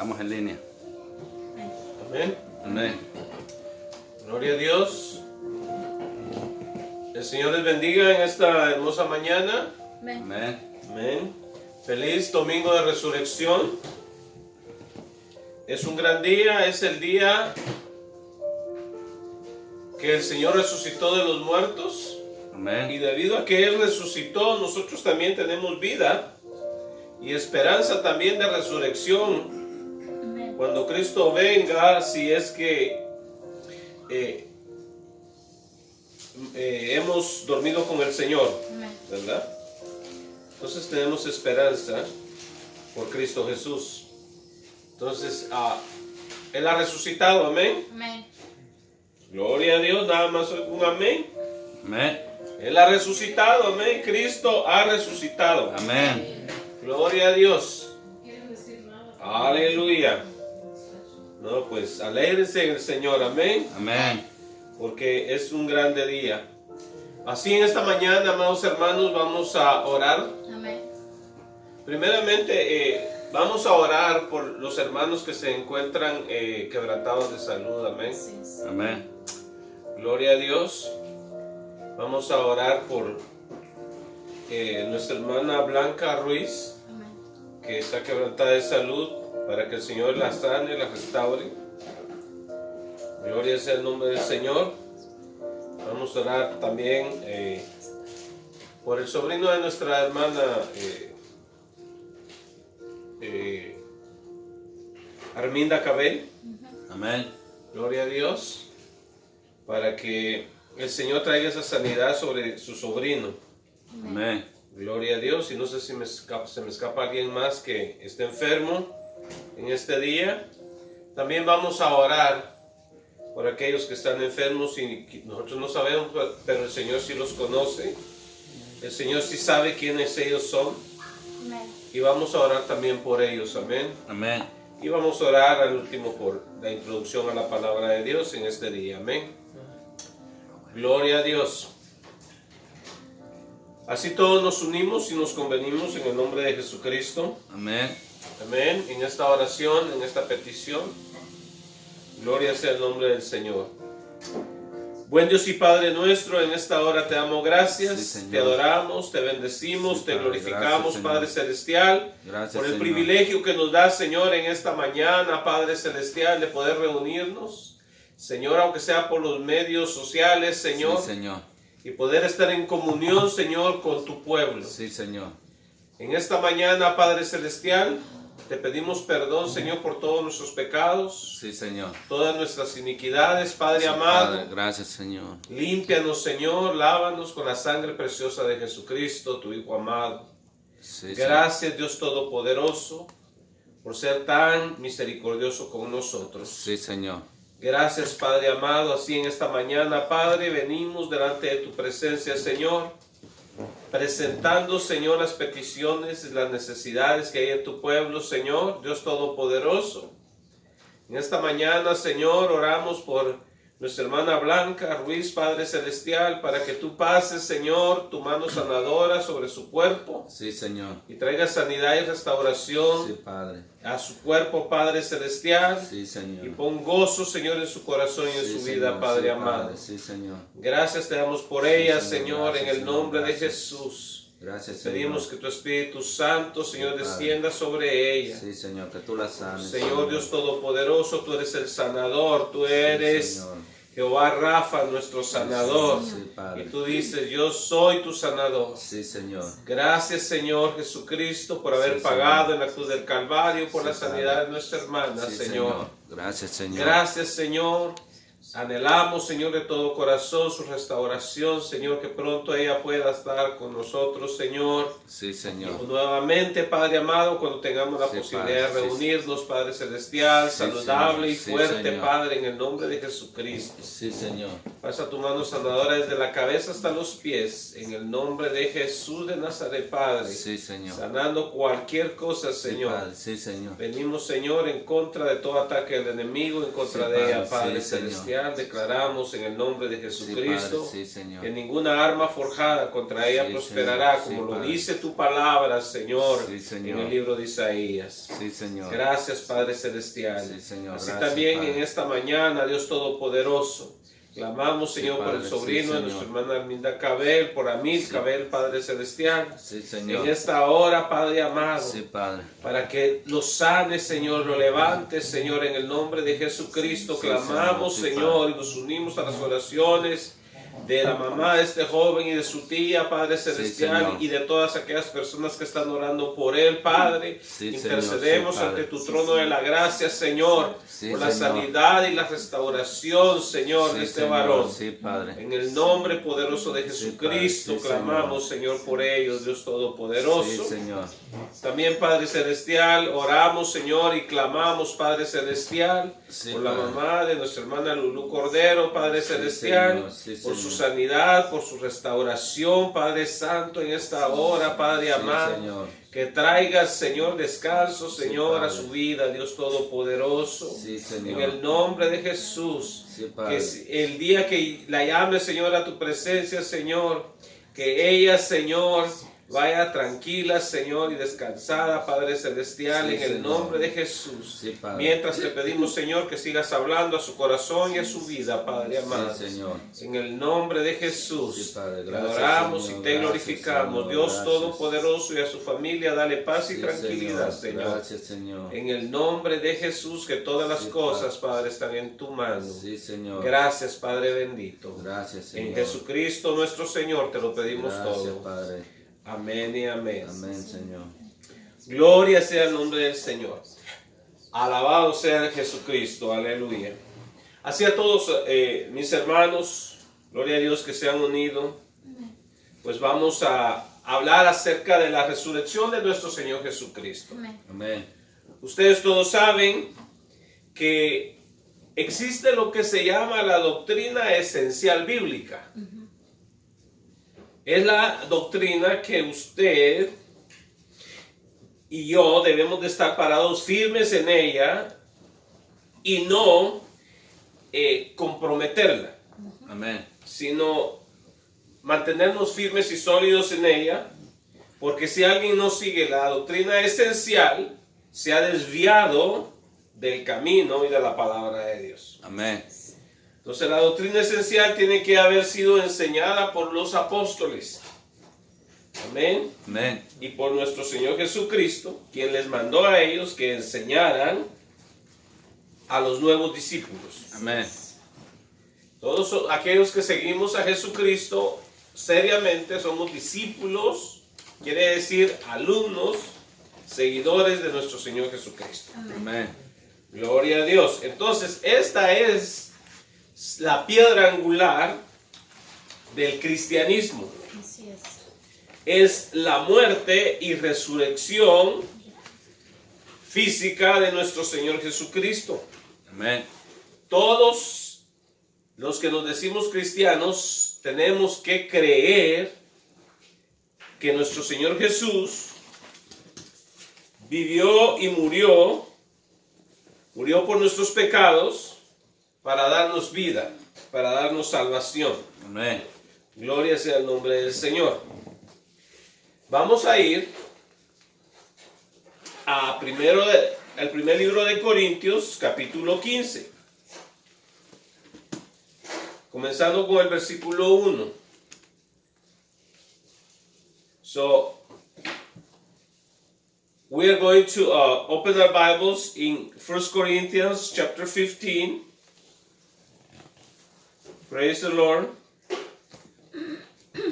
Estamos en línea. Amén. Amén. Gloria a Dios. El Señor les bendiga en esta hermosa mañana. Amén. Amén. Feliz domingo de resurrección. Es un gran día, es el día que el Señor resucitó de los muertos. Amén. Y debido a que Él resucitó, nosotros también tenemos vida y esperanza también de resurrección. Cuando Cristo venga, si es que hemos dormido con el Señor, ¿verdad? Entonces tenemos esperanza por Cristo Jesús. Entonces, Él ha resucitado, amén. Amén. Gloria a Dios, nada más un amén. Amén. Él ha resucitado, amén. Cristo ha resucitado. Amén. Gloria a Dios. Aleluya. No, pues alégrense en el Señor, amén. Amén. Porque es un grande día. Así en esta mañana, amados hermanos, vamos a orar. Amén. Primeramente, vamos a orar por los hermanos que se encuentran quebrantados de salud, amén. Sí, sí. Amén. Gloria a Dios. Vamos a orar por nuestra hermana Blanca Ruiz, Amén. que está quebrantada de salud, para que el Señor la sane, la restaure. Gloria sea el nombre del Señor. Vamos a orar también por el sobrino de nuestra hermana Arminda Cabell. Amén. Gloria a Dios, para que el Señor traiga esa sanidad sobre su sobrino. Amén. Gloria a Dios. Y no sé si se me escapa alguien más que esté enfermo en este día. También vamos a orar por aquellos que están enfermos y nosotros no sabemos, pero el Señor sí los conoce. El Señor sí sabe quiénes ellos son. Amén. Y vamos a orar también por ellos. Amén. Amén. Y vamos a orar al último por la introducción a la palabra de Dios en este día. Amén. Gloria a Dios. Así todos nos unimos y nos convenimos en el nombre de Jesucristo. Amén. Amén. En esta oración, en esta petición. Gloria sea el nombre del Señor. Buen Dios y Padre nuestro, en esta hora te damos gracias, Sí, Señor. te adoramos, te bendecimos, Sí, te Padre. glorificamos, Gracias, Padre Señor. Celestial, Gracias, por el Señor. privilegio que nos da, Señor, en esta mañana, Padre Celestial, de poder reunirnos, Señor, aunque sea por los medios sociales, Señor, Sí, Señor. y poder estar en comunión, Señor, con tu pueblo. Sí, Señor. En esta mañana, Padre Celestial, te pedimos perdón, Señor, por todos nuestros pecados, Sí, Señor. todas nuestras iniquidades, Padre Sí, amado. Padre, gracias, Señor. Límpianos, Señor, lávanos con la sangre preciosa de Jesucristo, tu Hijo amado. Sí, Gracias, Dios Todopoderoso, por ser tan misericordioso con nosotros. Sí, Señor. Gracias, Padre amado, así en esta mañana, Padre, venimos delante de tu presencia, Señor, presentando, Señor, las peticiones y las necesidades que hay en tu pueblo, Señor, Dios Todopoderoso. En esta mañana, Señor, oramos por nuestra hermana Blanca Ruiz, Padre Celestial, para que tú pases, Señor, tu mano sanadora sobre su cuerpo Sí, Señor. y traiga sanidad y restauración Sí, Padre. a su cuerpo, Padre Celestial. Sí, Y Señor. pon gozo, Señor, en su corazón y en Sí, su vida, Señor. Padre Sí, amado. Sí, Señor. Gracias te damos por ella, Sí, Señor, Señor. en Gracias, el nombre Señor. de Gracias. Jesús. Gracias, Señor. Pedimos que tu Espíritu Santo, Señor, Sí, Padre. descienda sobre ella. Sí, Señor, que tú la sanes. Señor Dios Todopoderoso, tú eres el sanador, tú eres Sí, Señor. Jehová Rafa, nuestro sanador. Sí, Padre. Y tú dices, yo soy tu sanador. Sí, Señor. Gracias, Señor Jesucristo, por haber Sí, pagado Señor. en la cruz del Calvario por Sí, la sanidad Padre. de nuestra hermana, Sí, Señor. Gracias, Señor. Gracias, Señor. Anhelamos, Señor, de todo corazón su restauración, Señor, que pronto ella pueda estar con nosotros, Señor. Sí, Y Señor. nuevamente, Padre amado, cuando tengamos la Sí, posibilidad Padre, de sí, reunirnos, Padre Celestial, Sí, saludable Señor. Sí, y fuerte, Señor. Padre, en el nombre de Jesucristo. Sí, Señor. Pasa tu mano sanadora desde la cabeza hasta los pies, en el nombre de Jesús de Nazaret, Padre. Sí, Señor. Sanando cualquier cosa, Sí, Señor. Padre. Sí, Señor. Venimos, Señor, en contra de todo ataque del enemigo, en contra Sí, de ella, Padre. Padre Sí, Señor. Celestial. Celestial, declaramos en el nombre de Jesucristo Sí, Señor. que ninguna arma forjada contra ella Sí, prosperará, Señor. Sí, como lo Padre. dice tu palabra, Señor, Sí, Señor. en el libro de Isaías. Sí, Señor. Gracias, Padre Celestial. Sí, Señor. Así Gracias, también Padre. en esta mañana, Dios Todopoderoso, clamamos, Sí, Señor, por el Padre. sobrino Sí, de nuestra Señor. hermana Arminda Cabel, por Amil Sí. Cabel, Padre Celestial. Sí, Señor. En esta hora, Padre amado, Sí, Padre. para que lo sanes, Señor, lo levantes, Señor, en el nombre de Jesucristo. Sí, Clamamos, Señor. Sí, Señor, y nos unimos a las oraciones de la mamá de este joven y de su tía, Padre Celestial, Señor. y de todas aquellas personas que están orando por él, Padre. Sí, Intercedemos Señor. Sí, ante Padre. tu trono de la gracia, Señor, Sí, por la Señor. sanidad y la restauración, Señor, Sí, de este Señor. varón. Sí, Padre. En el nombre poderoso de Jesucristo, Sí, Padre. Sí, clamamos, Señor, por ellos, Dios Todopoderoso. Sí, Señor. También, Padre Celestial, oramos, Señor, y clamamos, Padre Celestial, Sí, por la Padre. mamá de nuestra hermana Lulú Cordero, Padre Celestial, Señor. Sí, por su Señor. sanidad, por su restauración, Padre Santo, en esta hora, Padre Sí, amado. Señor. Que traigas, Señor, descanso, Sí, Señor, a Padre. su vida, Dios Todopoderoso. Sí, En Señor. el nombre de Jesús. Sí, Padre. Que el día que la llame, Señor, a tu presencia, Señor, que ella, Señor, vaya tranquila, Señor, y descansada, Padre Celestial, Sí, en el Señor. nombre de Jesús. Sí, Padre. Mientras te pedimos, Señor, que sigas hablando a su corazón y a su vida, Padre amado. Sí, Señor. En el nombre de Jesús, Sí, Padre. te Gracias, adoramos Señor. y te Gracias, glorificamos. Señor. Dios Gracias. Todopoderoso, y a su familia, dale paz y Sí, tranquilidad, Señor. Gracias, Señor. En el nombre de Jesús, que todas las Sí, cosas, Padre, están en tu mano. Sí, Señor. Gracias, Padre bendito. Gracias, Señor. En Jesucristo nuestro Señor te lo pedimos Gracias, todo. Padre. Amén y amén. Amén, Señor. Gloria sea el nombre del Señor. Alabado sea Jesucristo. Aleluya. Así a todos mis hermanos, gloria a Dios que se han unido. Pues vamos a hablar acerca de la resurrección de nuestro Señor Jesucristo. Amén. Ustedes todos saben que existe lo que se llama la doctrina esencial bíblica. Es la doctrina que usted y yo debemos de estar parados firmes en ella y no comprometerla, Amén. sino mantenernos firmes y sólidos en ella, porque si alguien no sigue la doctrina esencial, se ha desviado del camino y de la palabra de Dios. Amén. Entonces la doctrina esencial tiene que haber sido enseñada por los apóstoles. Amén. Amén. Y por nuestro Señor Jesucristo, quien les mandó a ellos que enseñaran a los nuevos discípulos. Amén. Todos aquellos que seguimos a Jesucristo seriamente somos discípulos, quiere decir alumnos, seguidores de nuestro Señor Jesucristo. Amén. Gloria a Dios. Entonces, esta es la piedra angular del cristianismo. Así es. Es la muerte y resurrección física de nuestro Señor Jesucristo. Amén. Todos los que nos decimos cristianos tenemos que creer que nuestro Señor Jesús vivió y murió por nuestros pecados para darnos vida, para darnos salvación. Amén. Gloria sea el nombre del Señor. Vamos a ir al primer libro de Corintios, capítulo 15. Comenzando con el versículo 1. So, we are going to open our Bibles in 1 Corinthians chapter 15. Praise the Lord.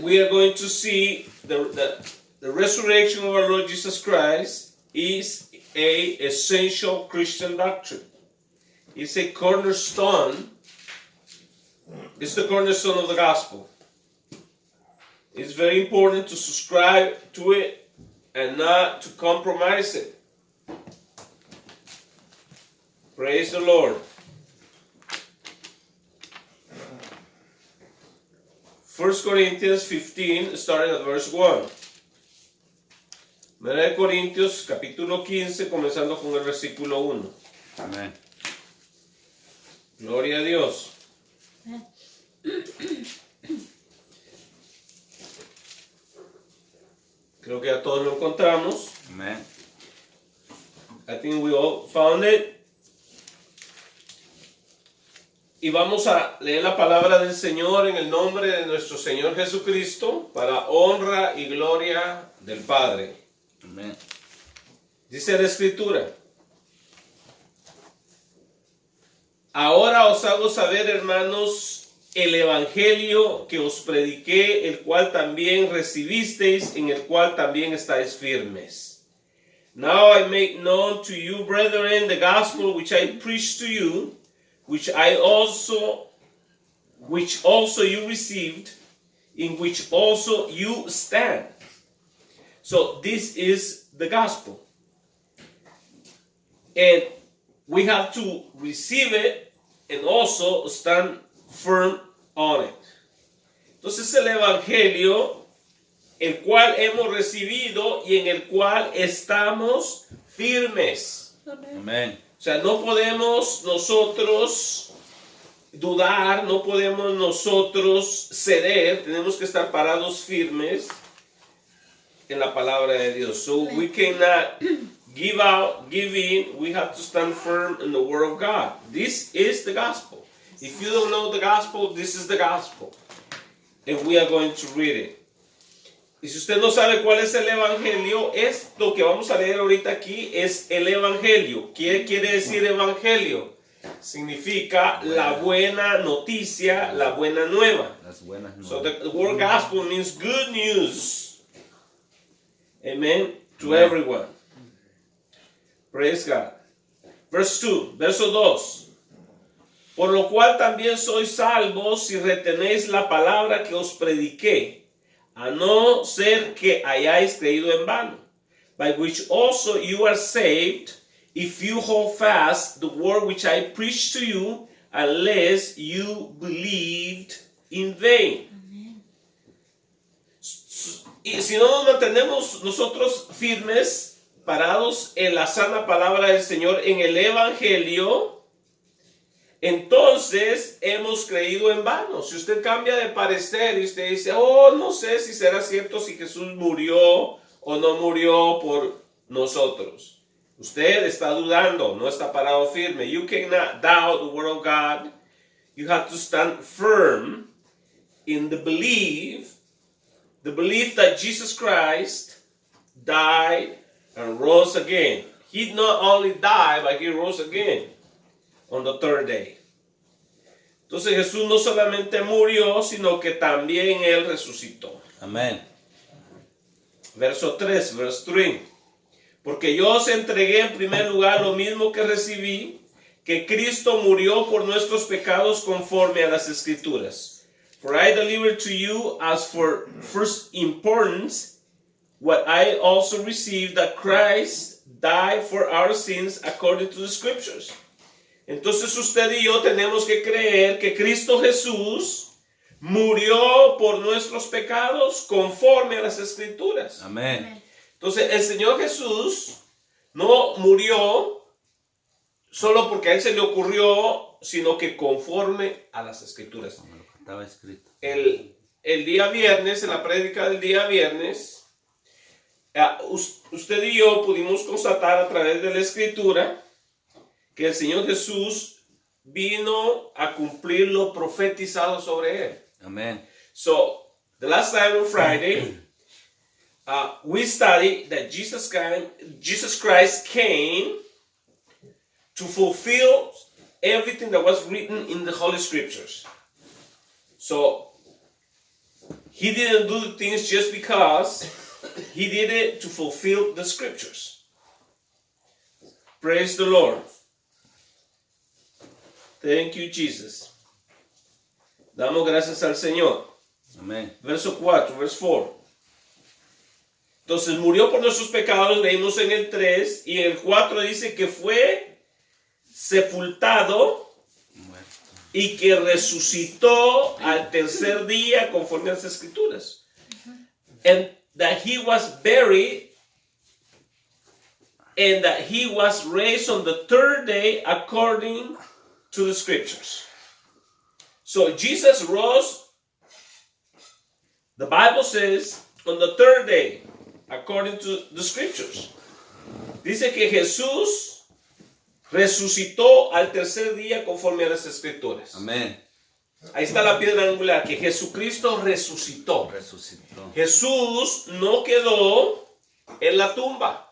We are going to see the resurrection of our Lord Jesus Christ is a essential Christian doctrine. It's a cornerstone. It's the cornerstone of the gospel. It's very important to subscribe to it and not to compromise it. Praise the Lord. 1 Corinthians 15, starting at verse 1. 1 Corintios capítulo 15, comenzando con el versículo 1. Amén. Gloria a Dios. Creo que ya todos lo encontramos. Amen. I think we all found it. Y vamos a leer la palabra del Señor en el nombre de nuestro Señor Jesucristo para honra y gloria del Padre. Amen. Dice la Escritura: ahora os hago saber, hermanos, el evangelio que os prediqué, el cual también recibisteis, en el cual también estáis firmes. Now I make known to you, brethren, the gospel which I preached to you, which also you received, in which also you stand. So this is the gospel. And we have to receive it and also stand firm on it. Entonces el evangelio, el cual hemos recibido y en el cual estamos firmes. Amen. O sea, no podemos nosotros dudar, no podemos nosotros ceder, tenemos que estar parados firmes en la palabra de Dios. So we cannot give in, we have to stand firm in the word of God. This is the gospel. If you don't know the gospel, this is the gospel. And we are going to read it. Y si usted no sabe cuál es el evangelio, esto que vamos a leer ahorita aquí es el evangelio. ¿Qué quiere decir evangelio? Significa la buena noticia, la buena nueva. Las buenas nuevas. So the word gospel means good news. Amen. To Amen. everyone. Praise God. Verse 2, verso 2. Por lo cual también sois salvos si retenéis la palabra que os prediqué, a no ser que hayáis creído en vano, by which also you are saved, if you hold fast the word which I preached to you, unless you believed in vain. Y si no nos mantenemos nosotros firmes, parados en la sana palabra del Señor, en el evangelio, entonces hemos creído en vano. Si usted cambia de parecer y usted dice, oh, no sé si será cierto si Jesús murió o no murió por nosotros. Usted está dudando, no está parado firme. You cannot doubt the word of God. You have to stand firm in the belief that Jesus Christ died and rose again. He not only died, but he rose again on the third day. Entonces Jesús no solamente murió, sino que también Él resucitó. Amen. Verso 3, verse 3. Porque yo os entregué en primer lugar lo mismo que recibí, que Cristo murió por nuestros pecados conforme a las Escrituras. For I delivered to you as for first importance what I also received, that Christ died for our sins according to the Scriptures. Entonces usted y yo tenemos que creer que Cristo Jesús murió por nuestros pecados conforme a las Escrituras. Amen. Entonces el Señor Jesús no murió solo porque a Él se le ocurrió, sino que conforme a las Escrituras. Como lo que estaba escrito. El día viernes, en la prédica del día viernes, usted y yo pudimos constatar a través de la Escritura que el Señor Jesús vino a cumplir lo profetizado sobre Él. Amen. So, the last time on Friday, we studied that Jesus Christ came to fulfill everything that was written in the Holy Scriptures. So, He didn't do things just because. He did it to fulfill the Scriptures. Praise the Lord. Thank you, Jesus. Damos gracias al Señor. Amen. Verso 4, verso 4. Entonces murió por nuestros pecados, leímos en el 3, y en el 4 dice que fue sepultado Muerto. y que resucitó al tercer día conforme a las Escrituras. And that he was buried and that he was raised on the third day according to the Scriptures. So Jesus rose, the Bible says, on the third day, according to the scriptures. Dice que Jesús resucitó al tercer día conforme a las escrituras. Amén. Ahí está la piedra angular, que Jesucristo resucitó. Resucitó. Jesús no quedó en la tumba.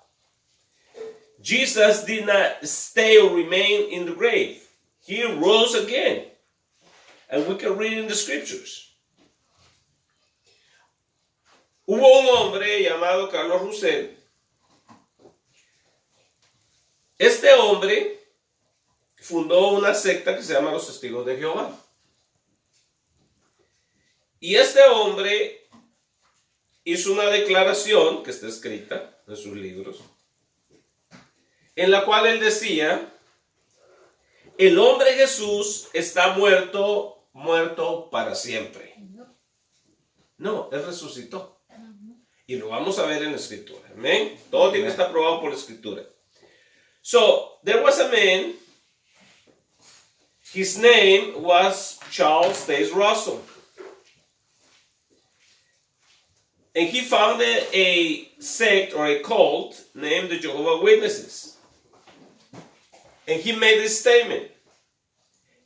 Jesus did not stay or remain in the grave. He rose again. And we can read in the scriptures. Hubo un hombre llamado Carlos Roussel. Este hombre fundó una secta que se llama Los Testigos de Jehová. Y este hombre hizo una declaración que está escrita en sus libros, en la cual él decía: el hombre Jesús está muerto, muerto para siempre. No, él resucitó. Y lo vamos a ver en la escritura. Amén. Todo tiene que estar probado por la escritura. So, there was a man, his name was Charles Taze Russell. And he founded a sect or a cult named the Jehovah's Witnesses. And he made this statement.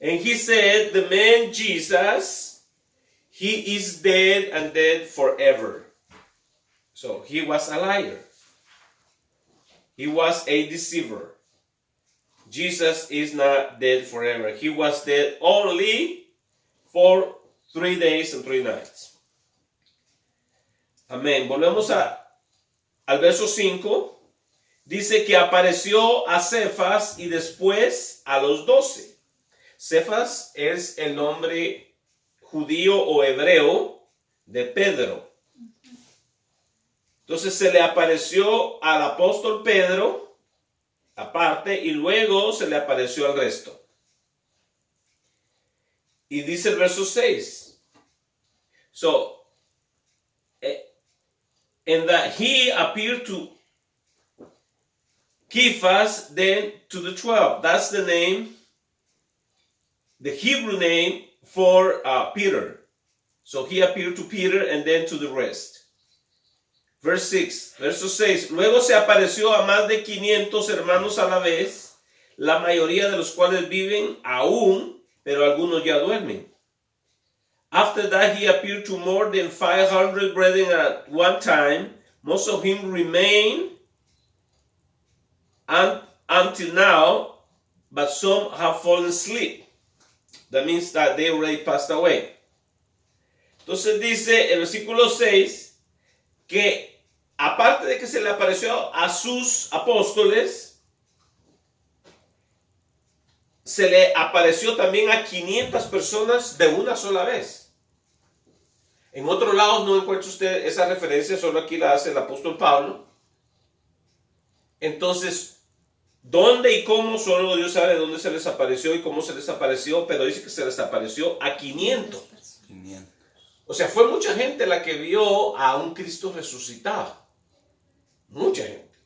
And he said, the man Jesus, he is dead and dead forever. So he was a liar. He was a deceiver. Jesus is not dead forever. He was dead only for 3 days and 3 nights. Amén. Volvemos al verso 5. Dice que apareció a Cefas y después a los 12. Cefas es el nombre judío o hebreo de Pedro. Entonces se le apareció al apóstol Pedro, aparte, y luego se le apareció al resto. Y dice el verso 6. So, and that he appeared to Cephas, then to the 12. That's the name, the Hebrew name for Peter. So he appeared to Peter and then to the rest. Verse 6, verso 6. Luego se apareció a más de 500 hermanos a la vez, la mayoría de los cuales viven aún, pero algunos ya duermen. After that he appeared to more than 500 brethren at one time. Most of them remain until now, but some have fallen asleep. That means that they already passed away. Entonces dice el versículo 6 que aparte de que se le apareció a sus apóstoles, se le apareció también a 500 personas de una sola vez. En otros lados no encuentra usted esa referencia, solo aquí la hace el apóstol Pablo. Entonces, ¿dónde y cómo? Solo Dios sabe dónde se les apareció y cómo se les apareció, pero dice que se les apareció a 500. 500. O sea, fue mucha gente la que vio a un Cristo resucitado. Mucha gente.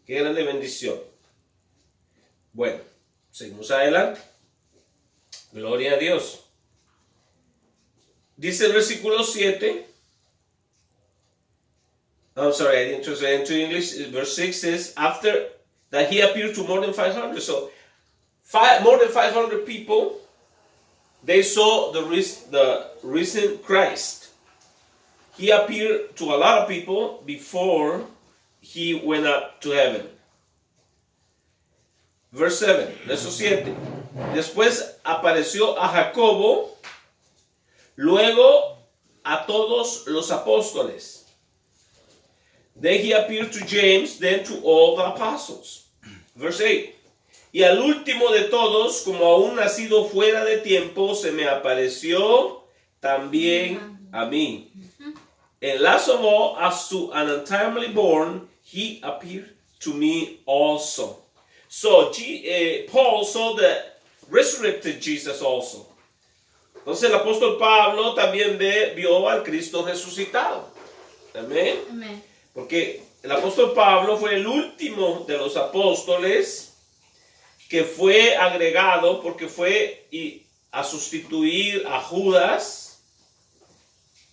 Qué grande bendición. Bueno, seguimos adelante. Gloria a Dios. Dice el versículo 7. I'm sorry, I didn't translate into English. Verse 6 says, after that he appeared to more than 500. So, more than 500 people, they saw the risen Christ. He appeared to a lot of people before he went up to heaven. Verse 7, verso 7. Después apareció a Jacobo, luego a todos los apóstoles. Then he appeared to James, then to all the apostles. Verse 8. Y al último de todos, como aún nacido fuera de tiempo, se me apareció también a mí. And last of all, as to an untimely born, he appeared to me also. So Paul saw the resurrected Jesus also. Entonces el apóstol Pablo también vio al Cristo resucitado. Amén. Amén. Porque el apóstol Pablo fue el último de los apóstoles que fue agregado porque fue a sustituir a Judas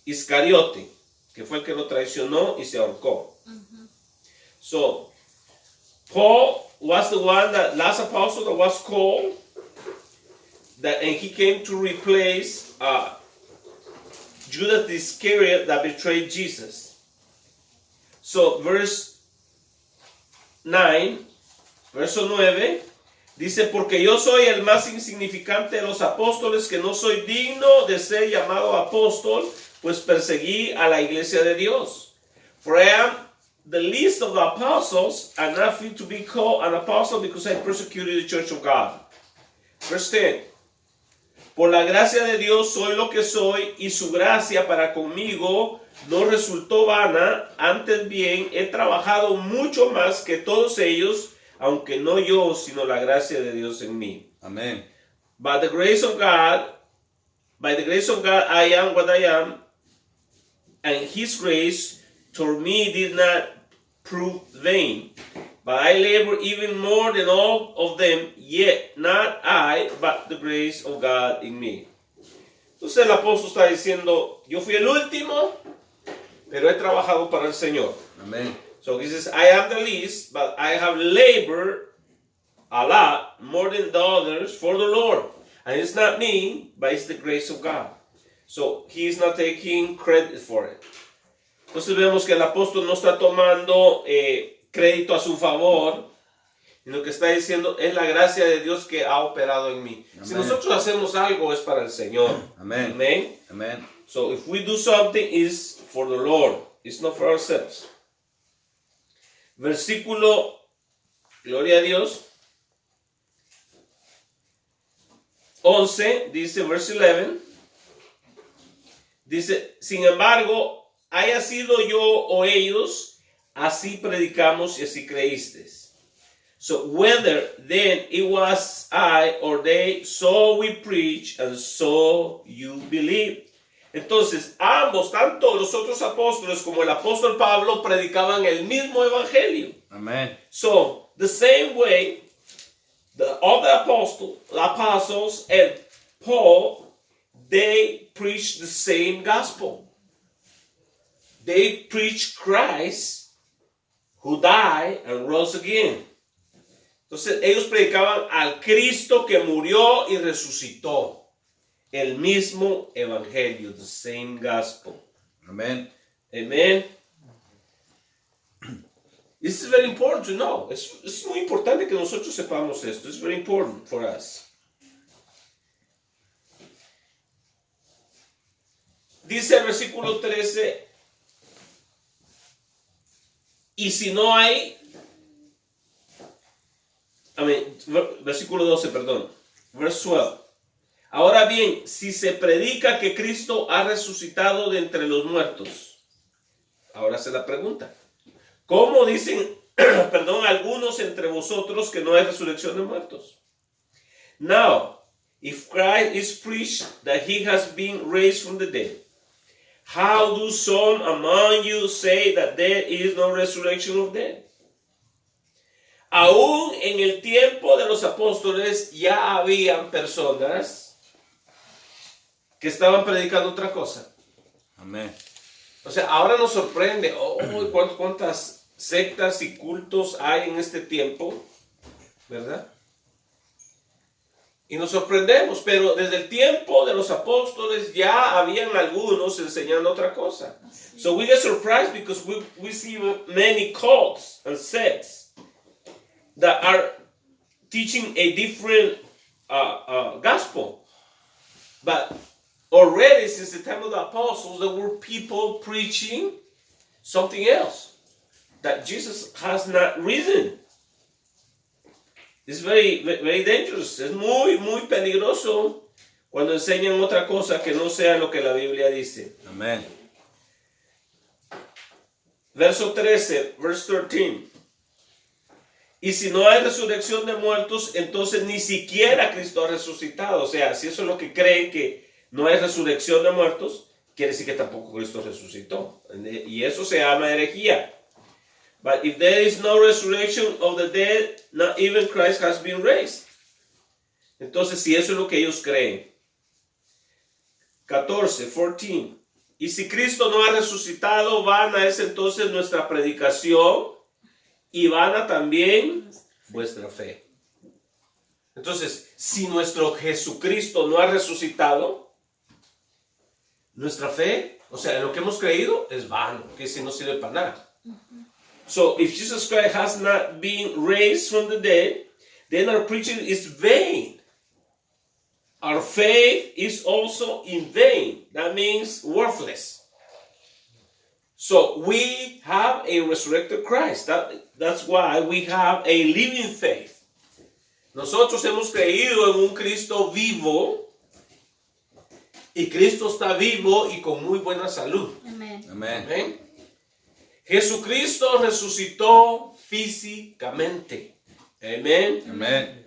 Iscariote, que fue el que lo traicionó y se ahorcó. So, Paul was the one, that last apostle that was called, and he came to replace Judas Iscariot that betrayed Jesus. So, verso 9, dice, porque yo soy el más insignificante de los apóstoles, que no soy digno de ser llamado apóstol, pues perseguí a la iglesia de Dios. For I am the least of the apostles, and not fit to be called an apostle, because I persecuted the church of God. Verse 10. Por la gracia de Dios soy lo que soy, y su gracia para conmigo no resultó vana, antes bien he trabajado mucho más que todos ellos, aunque no yo, sino la gracia de Dios en mí. Amén. By the grace of God, I am what I am, and his grace toward me did not prove vain. But I labor even more than all of them, yet not I, but the grace of God in me. Entonces el apóstol está diciendo, yo fui el último, pero he trabajado para el Señor. Amén. So he says, I am the least, but I have labored a lot more than the others for the Lord. And it's not me, but it's the grace of God. So he is not taking credit for it. Entonces vemos que el apóstol no está tomando crédito a su favor, y lo que está diciendo es la gracia de Dios que ha operado en mí. Amén. Si nosotros hacemos algo es para el Señor. Amén. Amen. Amén. So if we do something, it's for the Lord. It's not for ourselves. Versículo, gloria a Dios, 11, dice, verse 11, dice, sin embargo, haya sido yo o ellos, así predicamos y así creísteis. So whether then it was I or they, so we preach and so you believe. Entonces, ambos, tanto los otros apóstoles como el apóstol Pablo, predicaban el mismo evangelio. Amén. So, the same way, all the apostles and Paul, they preached the same gospel. They preached Christ, who died and rose again. Entonces, ellos predicaban al Cristo que murió y resucitó. El mismo evangelio, the same gospel. Amén. Amen. This is very important to know. Es muy importante que nosotros sepamos esto. It's very important for us. Dice el versículo 13, y si no hay, versículo 12, perdón, verse 12. Ahora bien, si se predica que Cristo ha resucitado de entre los muertos, ahora se la pregunta, ¿cómo dicen, algunos entre vosotros que no hay resurrección de muertos? Now, if Christ is preached that he has been raised from the dead, how do some among you say that there is no resurrection of dead? Aún en el tiempo de los apóstoles ya habían personas que estaban predicando otra cosa. Amén. O sea, ahora nos sorprende, cuántas sectas y cultos hay en este tiempo, ¿verdad? Y nos sorprendemos, pero desde el tiempo de los apóstoles ya habían algunos enseñando otra cosa. So we get surprised because we see many cults and sects that are teaching a different gospel. But already since the time of the apostles, there were people preaching something else, that Jesus has not risen. It's very, very dangerous. Es muy, muy peligroso cuando enseñan otra cosa que no sea lo que la Biblia dice. Amén. Verso 13, verse 13. Y si no hay resurrección de muertos, entonces ni siquiera Cristo ha resucitado. O sea, si eso es lo que creen, que no hay resurrección de muertos, quiere decir que tampoco Cristo resucitó. Y eso se llama herejía. But if there is no resurrection of the dead, not even Christ has been raised. Entonces, si eso es lo que ellos creen, 14. Y si Cristo no ha resucitado, vana es entonces nuestra predicación y vana también vuestra fe. Entonces, si nuestro Jesucristo no ha resucitado, nuestra fe, o sea, en lo que hemos creído, es vano, que si no sirve para nada. So, if Jesus Christ has not been raised from the dead, then our preaching is vain. Our faith is also in vain. That means worthless. So we have a resurrected Christ. That's why we have a living faith. Nosotros hemos creído en un Cristo vivo. Y Cristo está vivo y con muy buena salud. Amen. Amen. Amén. Jesucristo resucitó físicamente. Amén. Amen.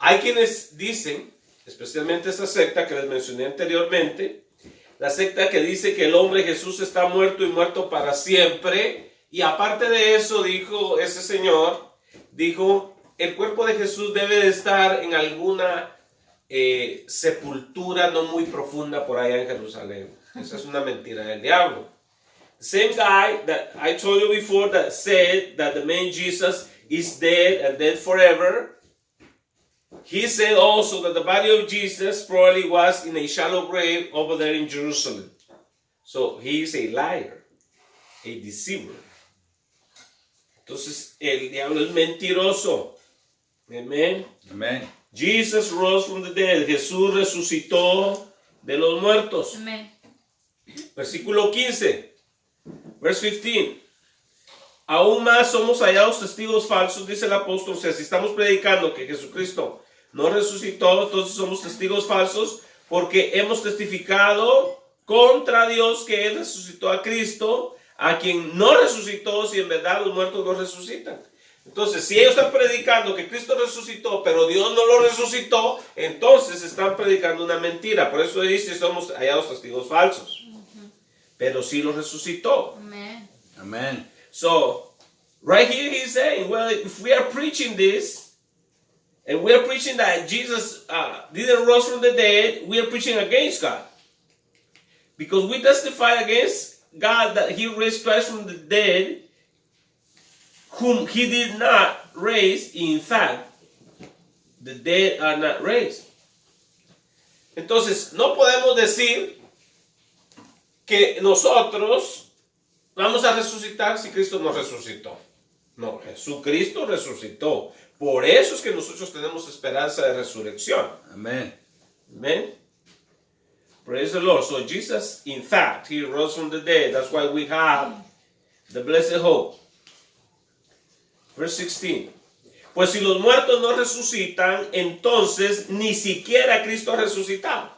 Hay quienes dicen, especialmente esta secta que les mencioné anteriormente, la secta que dice que el hombre Jesús está muerto y muerto para siempre. Y aparte de eso, dijo ese señor, dijo, el cuerpo de Jesús debe de estar en alguna sepultura no muy profunda por allá en Jerusalén. Esa es una mentira del diablo. The same guy that I told you before that said that the man Jesus is dead and dead forever, he said also that the body of Jesus probably was in a shallow grave over there in Jerusalem. So he is a liar, a deceiver. Entonces el diablo es mentiroso. Amen. Amen. Jesus rose from the dead. Jesús resucitó de los muertos. Amen. Versículo 15. Verse 15. Aún más somos hallados testigos falsos, dice el apóstol. O sea, si estamos predicando que Jesucristo no resucitó, entonces somos testigos falsos porque hemos testificado contra Dios que Él resucitó a Cristo, a quien no resucitó, si en verdad los muertos no resucitan. Entonces, si ellos están predicando que Cristo resucitó, pero Dios no lo resucitó, entonces están predicando una mentira. Por eso dice, somos hallados testigos falsos. Pero sí lo resucitó. Amen. Amen. So, right here he's saying, well, if we are preaching this, and we are preaching that Jesus didn't rise from the dead, we are preaching against God. Because we testify against God that He raised Christ from the dead, whom He did not raise. In fact, the dead are not raised. Entonces, no podemos decir que nosotros vamos a resucitar si Cristo no resucitó. No, Jesucristo resucitó. Por eso es que nosotros tenemos esperanza de resurrección. Amen. Amen. Praise the Lord. So Jesus, in fact, He rose from the dead. That's why we have the blessed hope. Verse 16. Pues si los muertos no resucitan, entonces ni siquiera Cristo ha resucitado.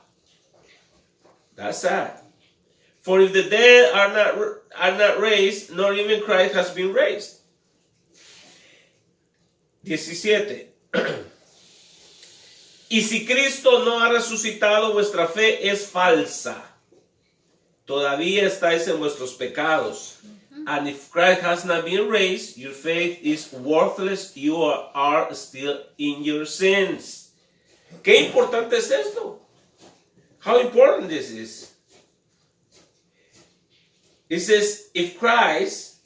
That's sad. For if the dead are not raised, nor even Christ has been raised. 17. Y si Cristo no ha resucitado, vuestra fe es falsa. Todavía estáis en vuestros pecados. And if Christ has not been raised, your faith is worthless. You are still in your sins. ¿Qué importante es esto? How important this is. It says, if Christ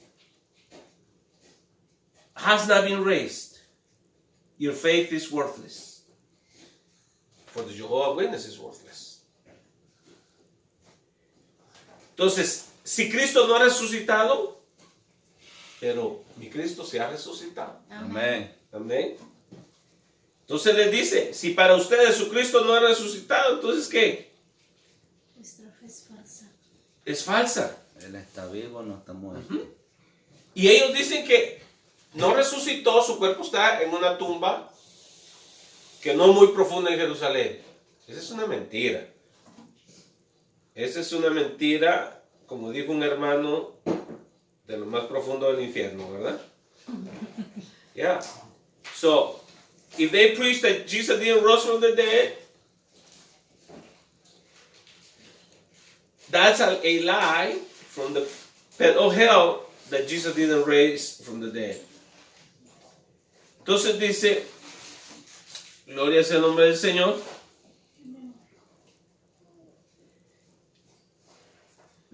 has not been raised, your faith is worthless. For the Jehovah's Witness is worthless. Entonces, si Cristo no ha resucitado, pero mi Cristo se ha resucitado. Amen. Amén. Entonces les dice, si para ustedes su Cristo no ha resucitado, entonces ¿qué? Nuestra fe es falsa. Es falsa. Él está vivo, no está muerto. Y ellos dicen que no resucitó, su cuerpo está en una tumba que no muy profunda en Jerusalén. Esa es una mentira. Esa es una mentira, como dijo un hermano, de lo más profundo del infierno, ¿verdad? Yeah. So, if they preach that Jesus didn't rise from the dead, that's a lie from the pit of hell that Jesus didn't raise from the dead. Entonces dice, gloria sea el nombre del Señor.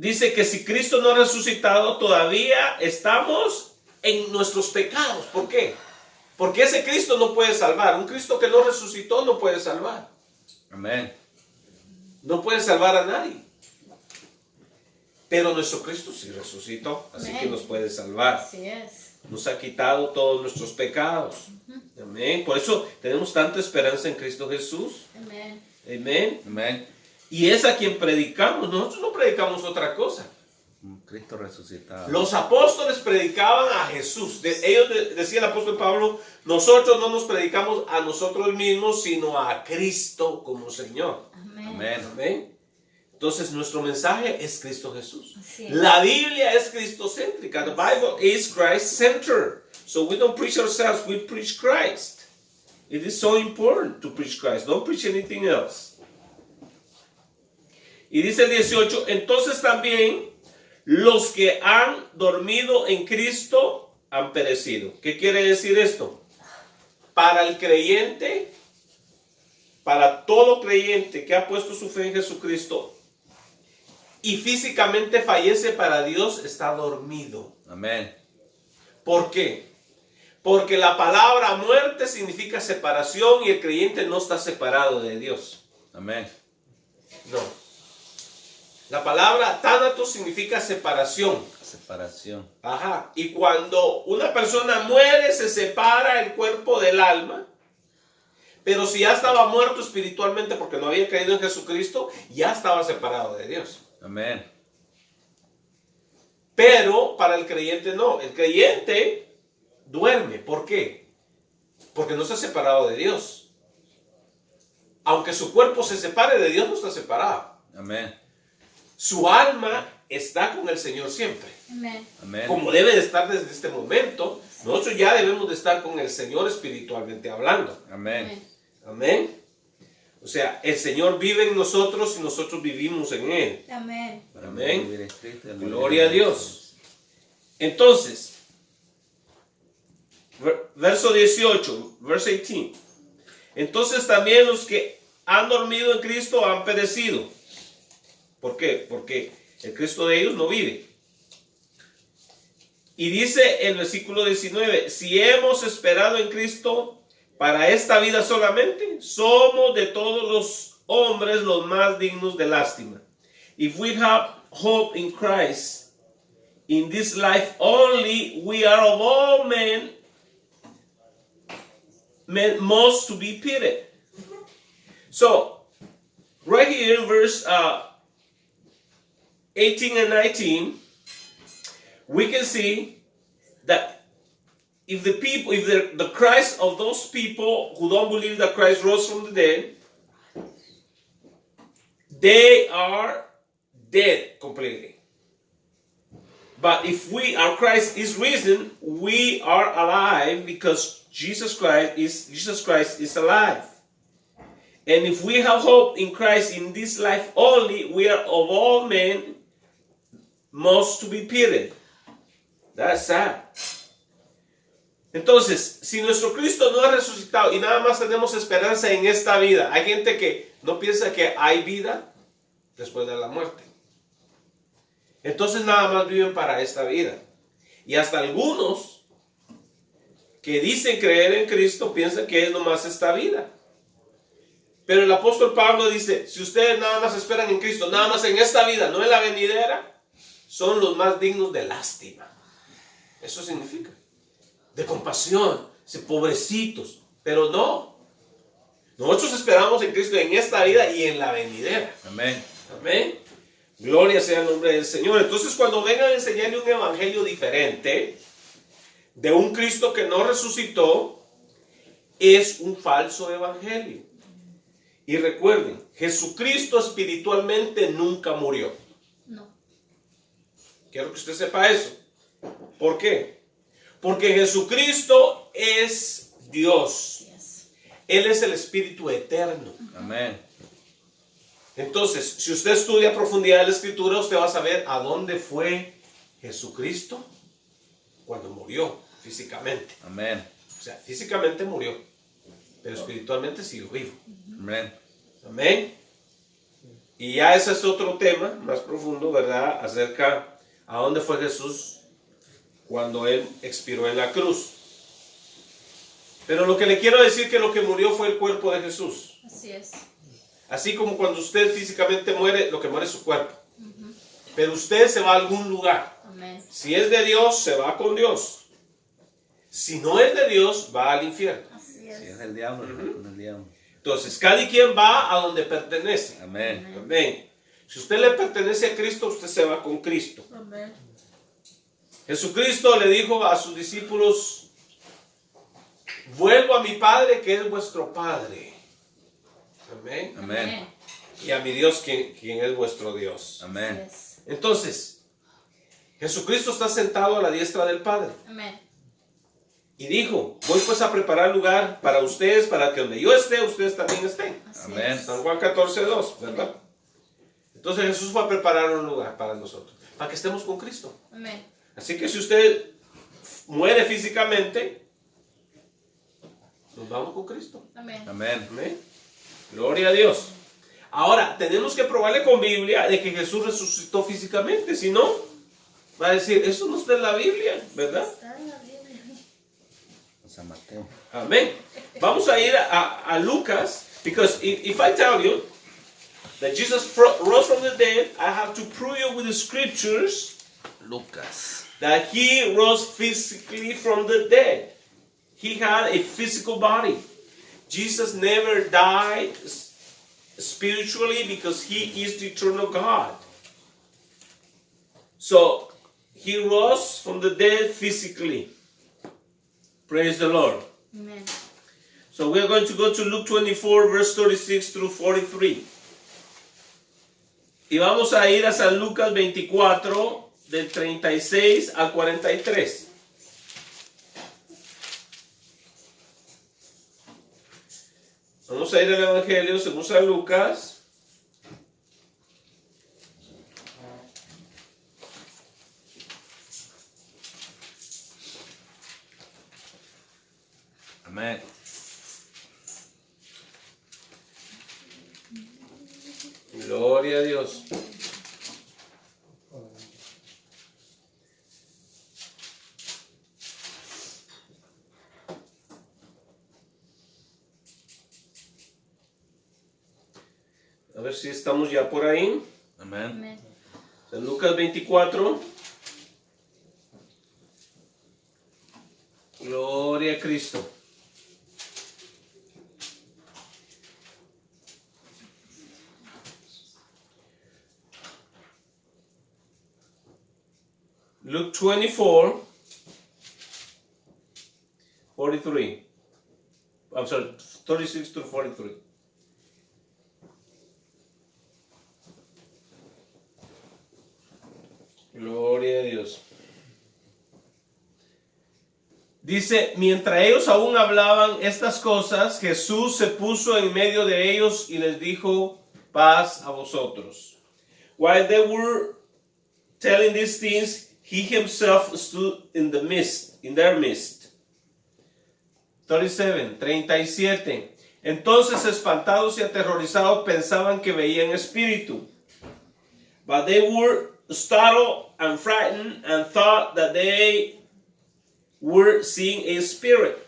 dice que si Cristo no ha resucitado, todavía estamos en nuestros pecados. ¿Por qué? Porque ese Cristo no puede salvar. Un Cristo que no resucitó no puede salvar. Amén. No puede salvar a nadie. Pero nuestro Cristo sí resucitó, así Amén. que nos puede salvar. Así es. Nos ha quitado todos nuestros pecados. Amén. Por eso tenemos tanta esperanza en Cristo Jesús. Amén. Amén. Amén. Y es a quien predicamos. Nosotros no predicamos otra cosa. Un Cristo resucitado. Los apóstoles predicaban a Jesús. Ellos decía el apóstol Pablo, nosotros no nos predicamos a nosotros mismos, sino a Cristo como Señor. Amén. Amén. Amén. Entonces nuestro mensaje es Cristo Jesús. Así es. La Biblia es cristocéntrica. The Bible is Christ-centered. So we don't preach ourselves, we preach Christ. It is so important to preach Christ. Don't preach anything else. Y dice el 18, entonces también los que han dormido en Cristo han perecido. ¿Qué quiere decir esto? Para el creyente, para todo creyente que ha puesto su fe en Jesucristo y físicamente fallece para Dios, está dormido. Amén. ¿Por qué? Porque la palabra muerte significa separación y el creyente no está separado de Dios. Amén. No. La palabra tánatos significa separación. Separación. Ajá. Y cuando una persona muere, se separa el cuerpo del alma. Pero si ya estaba muerto espiritualmente porque no había creído en Jesucristo, ya estaba separado de Dios. Amén. Pero para el creyente no. El creyente duerme. ¿Por qué? Porque no está separado de Dios. Aunque su cuerpo se separe de Dios, no está separado. Amén. Su alma está con el Señor siempre. Amén. Amén. Como debe de estar desde este momento, nosotros ya debemos de estar con el Señor espiritualmente hablando. Amén. Amén. O sea, el Señor vive en nosotros y nosotros vivimos en Él. Amén. Para Amén. vivir en Cristo y al vivir Gloria a en Dios. Entonces, verso 18, verso 18. Entonces también los que han dormido en Cristo han perecido. ¿Por qué? Porque el Cristo de ellos no vive. Y dice el versículo 19, si hemos esperado en Cristo para esta vida solamente, somos de todos los hombres los más dignos de lástima. If we have hope in Christ, in this life only, we are of all men most to be pitied. So, right here in verse 18 and 19, we can see that if the Christ of those people who don't believe that Christ rose from the dead, they are dead completely. But if our Christ is risen, we are alive because Jesus Christ is alive. And if we have hope in Christ in this life only, we are of all men most to be pitied. That's sad. Entonces, si nuestro Cristo no ha resucitado y nada más tenemos esperanza en esta vida, hay gente que no piensa que hay vida después de la muerte. Entonces nada más viven para esta vida. Y hasta algunos que dicen creer en Cristo piensan que es nomás esta vida. Pero el apóstol Pablo dice, si ustedes nada más esperan en Cristo, nada más en esta vida, no en la venidera, son los más dignos de lástima. Eso significa de compasión, pobrecitos, pero no. Nosotros esperamos en Cristo en esta vida y en la venidera. Amén. Amén. Gloria sea el nombre del Señor. Entonces, cuando vengan a enseñarle un evangelio diferente, de un Cristo que no resucitó, es un falso evangelio. Y recuerden, Jesucristo espiritualmente nunca murió. No. Quiero que usted sepa eso. ¿Por qué? Porque Jesucristo es Dios. Yes. Él es el Espíritu eterno. Amén. Entonces, si usted estudia a profundidad la Escritura, usted va a saber a dónde fue Jesucristo cuando murió físicamente. Amén. O sea, físicamente murió, pero espiritualmente siguió vivo. Amén. Amén. Y ya ese es otro tema más profundo, ¿verdad? Acerca a dónde fue Jesús cuando Él expiró en la cruz. Pero lo que le quiero decir que lo que murió fue el cuerpo de Jesús. Así es. Así como cuando usted físicamente muere, lo que muere es su cuerpo. Pero usted se va a algún lugar. Amén. Si es de Dios, se va con Dios. Si no es de Dios, va al infierno. Así Si es. es el diablo, con el diablo. Entonces, cada quien va a donde pertenece. Amén. Amén. Si usted le pertenece a Cristo, usted se va con Cristo. Amén. Jesucristo le dijo a sus discípulos: vuelvo a mi Padre, que es vuestro Padre. Amén. Amén. Y a mi Dios, quien es vuestro Dios. Así Amén. es. Entonces, Jesucristo está sentado a la diestra del Padre. Amén. Y dijo: voy pues a preparar lugar para ustedes, para que donde yo esté, ustedes también estén. Así Amén. es. San Juan 14:2, ¿verdad? Entonces Jesús fue a preparar un lugar para nosotros, para que estemos con Cristo. Amén. Así que si usted muere físicamente, nos vamos con Cristo. Amén. Amén. Amén. Gloria a Dios. Ahora, tenemos que probarle con Biblia de que Jesús resucitó físicamente. Si no, va a decir: eso no está en la Biblia, ¿verdad? Está en la Biblia. San Mateo. Amén. Vamos a ir a Lucas, because if I tell you that Jesus rose from the dead, I have to prove you with the scriptures Lucas. that he rose physically from the dead. He had a physical body. Jesus never died spiritually because he is the eternal God. So he rose from the dead physically. Praise the Lord. Amén. So we are going to go to Luke 24, verse 36 through 43. Y vamos a ir a San Lucas 24, del 36 al 43. Vamos a ir al Evangelio según San Lucas. Amén. Gloria a Dios. A ver si estamos ya por ahí. Amén. Amén. San Lucas 24. Gloria a Cristo. Luke 24, 43. I'm sorry, 36 to 43. Gloria a Dios. Dice: mientras ellos aún hablaban estas cosas, Jesús se puso en medio de ellos y les dijo: paz a vosotros. While they were telling these things, he himself stood in their midst. 37. Entonces, espantados y aterrorizados, pensaban que veían espíritu. But they were startled and frightened and thought that they were seeing a spirit.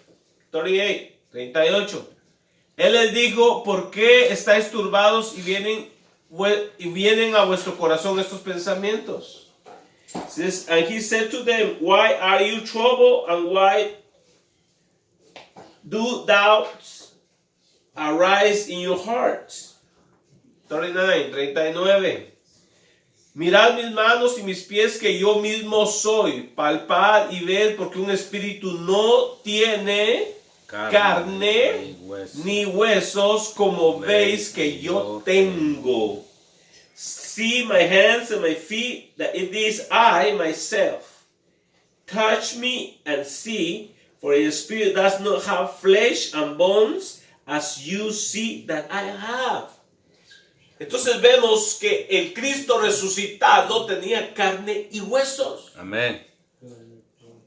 38. Él les dijo: ¿por qué estáis turbados y vienen a vuestro corazón estos pensamientos? And he said to them: why are you troubled, and why do doubts arise in your hearts? 39. Mirad mis manos y mis pies, que yo mismo soy. Palpad y ved, porque un espíritu no tiene carne ni huesos, como veis que yo tengo. See my hands and my feet, that it is I myself. Touch me and see, for a spirit does not have flesh and bones, as you see that I have. Entonces vemos que el Cristo resucitado tenía carne y huesos. Amén.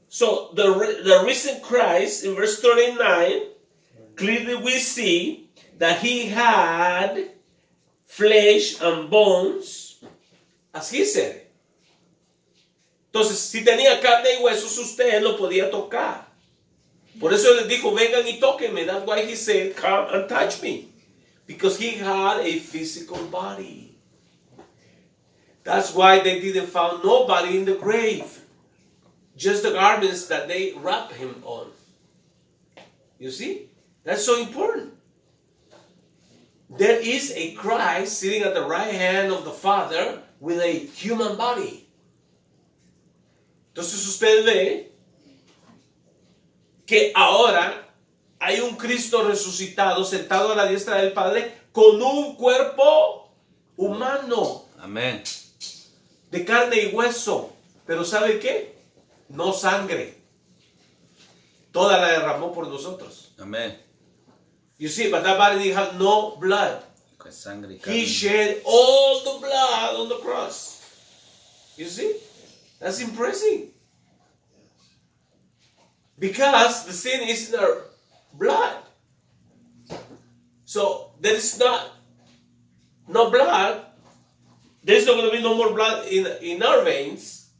So the risen Christ, in verse 39, clearly we see that he had flesh and bones, as he said. Entonces, si tenía carne y huesos, usted lo podía tocar. Por eso les dijo, vengan y tóquenme. That's why he said, come and touch me. Because he had a physical body. That's why they didn't find nobody in the grave. Just the garments that they wrapped him on. You see? That's so important. There is a Christ sitting at the right hand of the Father with a human body. Entonces usted ve que ahora hay un Cristo resucitado sentado a la diestra del Padre con un cuerpo humano. Amén. De carne y hueso. Pero ¿sabe qué? No sangre. Toda la derramó por nosotros. Amén. You see, but that body didn't have no blood. Con sangre y He carne. shed all the blood on the cross. You see? That's impressive. Because the sin is in our blood. So there is no blood. There's not going to be no more blood in our veins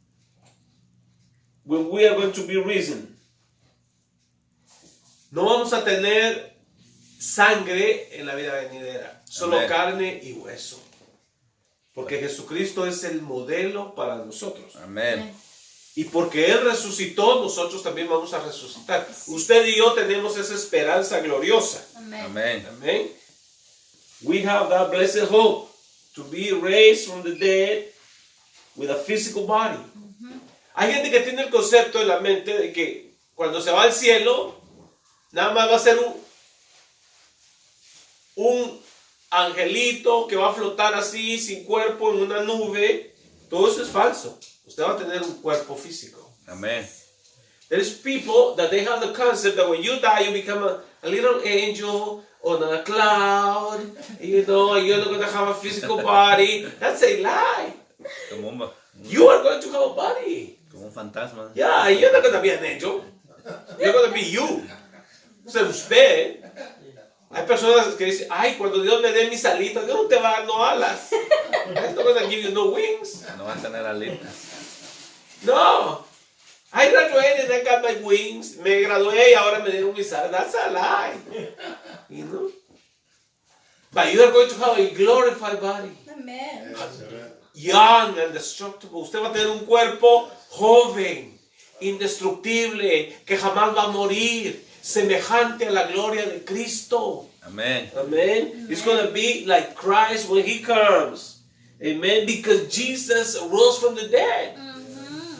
when we are going to be risen. No vamos a tener sangre en la vida venidera, solo Amén. carne y hueso. Porque Jesucristo es el modelo para nosotros. Amén. Y porque Él resucitó, nosotros también vamos a resucitar. Usted y yo tenemos esa esperanza gloriosa. Amén. Amén. Amen. We have that blessed hope to be raised from the dead with a physical body. Hay gente que tiene el concepto en la mente de que cuando se va al cielo, nada más va a ser un angelito que va a flotar así, sin cuerpo, en una nube. Todo eso es falso. Usted va a tener un cuerpo físico. Amén. There's people that they have the concept that when you die, you become a little angel on a cloud, you know, and you're not going to have a physical body. That's a lie. Como You are going to have a body. un fantasma. Yeah, you're not going to be an angel. You're going to be you. O sea, usted. Hay personas que dicen, ay, cuando Dios me dé mis alitas, Dios no te va a dar no alas. He's not going to give you no wings. No va a tener alitas. No. I graduated and I got my wings. Me gradué y ahora me dieron mis alas. That's a lie. You know? But you are going to have a glorified body. Amén. Young and indestructible. Usted va a tener un cuerpo joven, indestructible, que jamás va a morir, semejante a la gloria de Cristo. Amén. Amen. It's going to be like Christ when He comes. Amen. Because Jesus rose from the dead.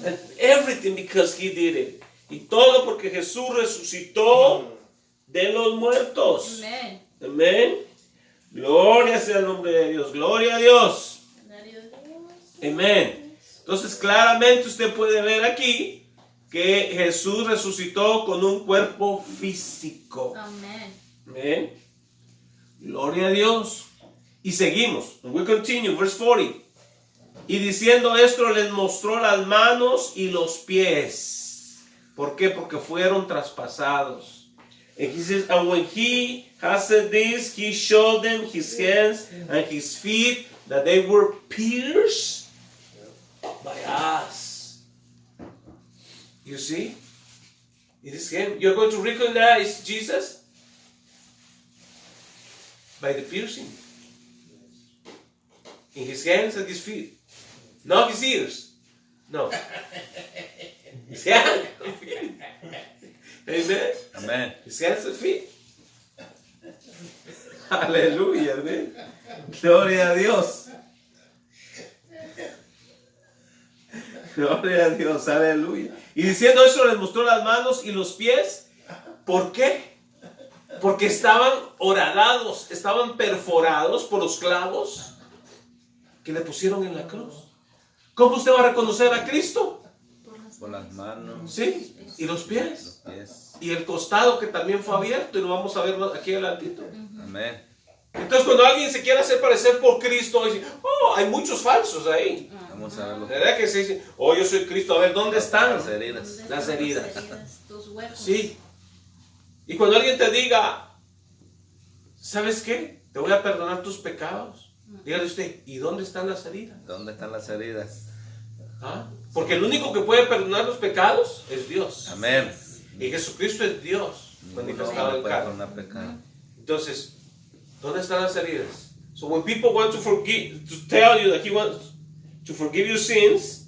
And everything because He did it. Y todo porque Jesús resucitó de los muertos. Amén. Amén. Gloria sea el nombre de Dios. Gloria a Dios. Gloria a Dios. Amén. Entonces claramente usted puede ver aquí que Jesús resucitó con un cuerpo físico. Amén. Amén. Gloria a Dios. Y seguimos. We continue, verse 40. Y diciendo esto les mostró las manos y los pies. ¿Por qué? Porque fueron traspasados. And he says, and when he has said this, he showed them his hands and his feet, that they were pierced by us. You see? It is him. You're going to recognize Jesus by the piercing in his hands and his feet. Not his ears. No. His hands and feet. Amen. Amén. His hands and feet. Aleluya. Amén. Gloria a Dios. Gloria a Dios. Aleluya. Y diciendo eso les mostró las manos y los pies. ¿Por qué? Porque estaban horadados, estaban perforados por los clavos que le pusieron en la cruz. ¿Cómo usted va a reconocer a Cristo? Por las manos. Sí, y los pies. Los pies. Y el costado que también fue abierto, y lo vamos a ver aquí adelantito. Amén. Entonces cuando alguien se quiere hacer parecer por Cristo, dice, oh, hay muchos falsos ahí. Vamos a verlo. ¿Verdad que se dice, oh, yo soy Cristo? A ver, ¿dónde están? Las heridas. ¿Dónde Las están heridas. tus huecos? Sí. Y cuando alguien te diga, ¿sabes qué? Te voy a perdonar tus pecados. Dígale usted, ¿y dónde están las heridas? ¿Dónde están las heridas? ¿Ah? Porque el único que puede perdonar los pecados es Dios. Amén. Y Jesucristo es Dios manifestado en puede carne. perdonar pecado. Entonces, ¿dónde están las heridas? So when people want to forgive, to tell you that He wants to forgive your sins,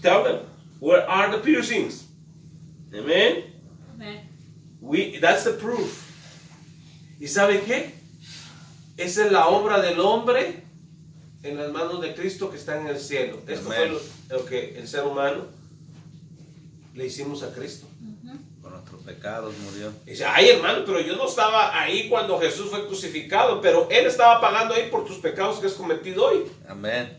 tell them, where are the piercings? Amen. That's the proof. ¿Y sabe qué? Esa es la obra del hombre en las manos de Cristo que está en el cielo. Esto fue lo que el ser humano le hicimos a Cristo. Por nuestros pecados murió. Y dice, ay hermano, pero yo no estaba ahí cuando Jesús fue crucificado, pero Él estaba pagando ahí por tus pecados que has cometido hoy. Amén.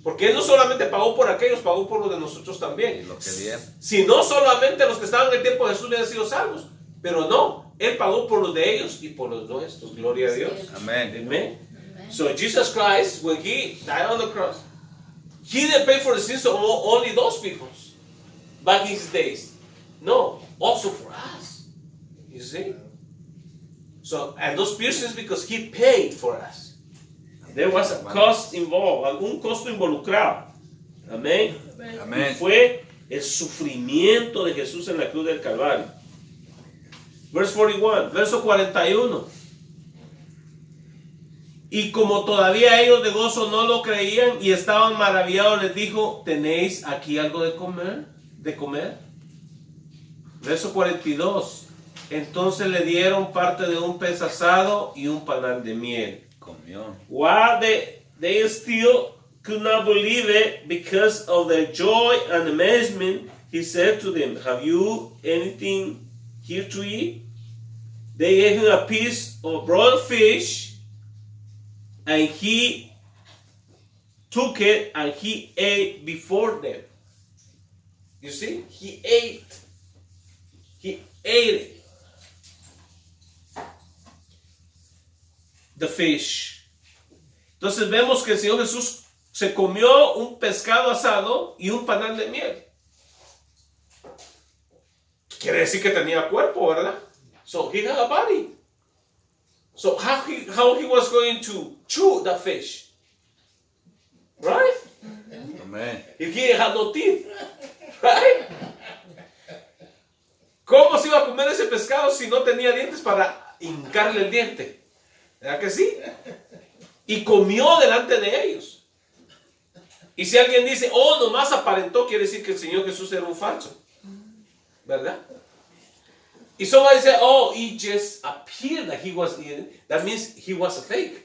Porque Él no solamente pagó por aquellos, pagó por los de nosotros también. Y lo que viene. Si no solamente los que estaban en el tiempo de Jesús habían sido salvos, pero no, Él pagó por los de ellos y por los nuestros. Gloria a Dios. Amén. Amen. So Jesus Christ, when He died on the cross, He didn't pay for the sins of only those people back in His days. No, also for us. You see? So, and those piercings because He paid for us. There was a cost involved, algún costo involucrado. Amén. Amén. Fue el sufrimiento de Jesús en la cruz del Calvario. Verse 41, verso 41. Y como todavía ellos de gozo no lo creían y estaban maravillados, les dijo, ¿tenéis aquí algo de comer? Verso 42. Entonces le dieron parte de un pez asado y un panal de miel. Comió. While they still could not believe it because of their joy and amazement, he said to them, have you anything here to eat? They gave him a piece of broiled fish, and he took it and he ate before them. You see? He ate. He ate it. The fish. Entonces vemos que el Señor Jesús se comió un pescado asado y un panal de miel. Quiere decir que tenía cuerpo, ¿verdad? So he had a body. So how he was going to chew the fish? Right? Amén. If he had no teeth. Right? ¿Cómo se iba a comer ese pescado si no tenía dientes para hincarle el diente? ¿Verdad que sí? Y comió delante de ellos. Y si alguien dice, oh, nomás aparentó, quiere decir que el Señor Jesús era un falso. ¿Verdad? Y somebody dice, oh, he just appeared that he was eating. That means he was a fake.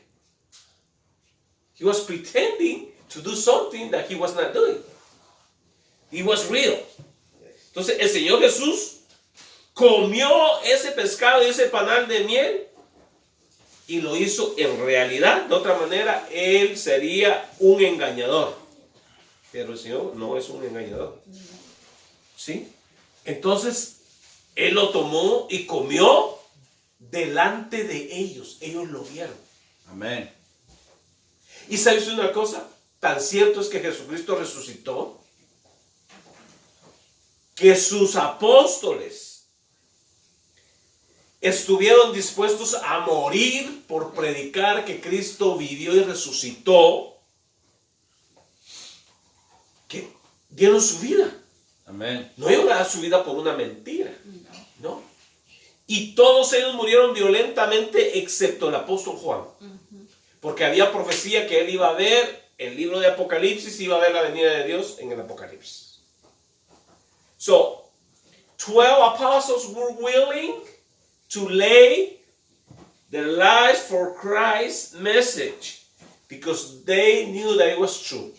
He was pretending to do something that he was not doing. He was real. Entonces el Señor Jesús comió ese pescado y ese panal de miel y lo hizo en realidad. De otra manera, él sería un engañador. Pero el Señor no es un engañador. ¿Sí? Entonces, él lo tomó y comió delante de ellos. Ellos lo vieron. Amén. ¿Y sabes una cosa? Tan cierto es que Jesucristo resucitó, que sus apóstoles estuvieron dispuestos a morir por predicar que Cristo vivió y resucitó, que dieron su vida. Amén. No iban a dar su vida por una mentira, ¿no? Y todos ellos murieron violentamente excepto el apóstol Juan, porque había profecía que él iba a ver el libro de Apocalipsis, iba a ver la venida de Dios en el Apocalipsis. So, 12 apostles were willing to lay their lives for Christ's message because they knew that it was true.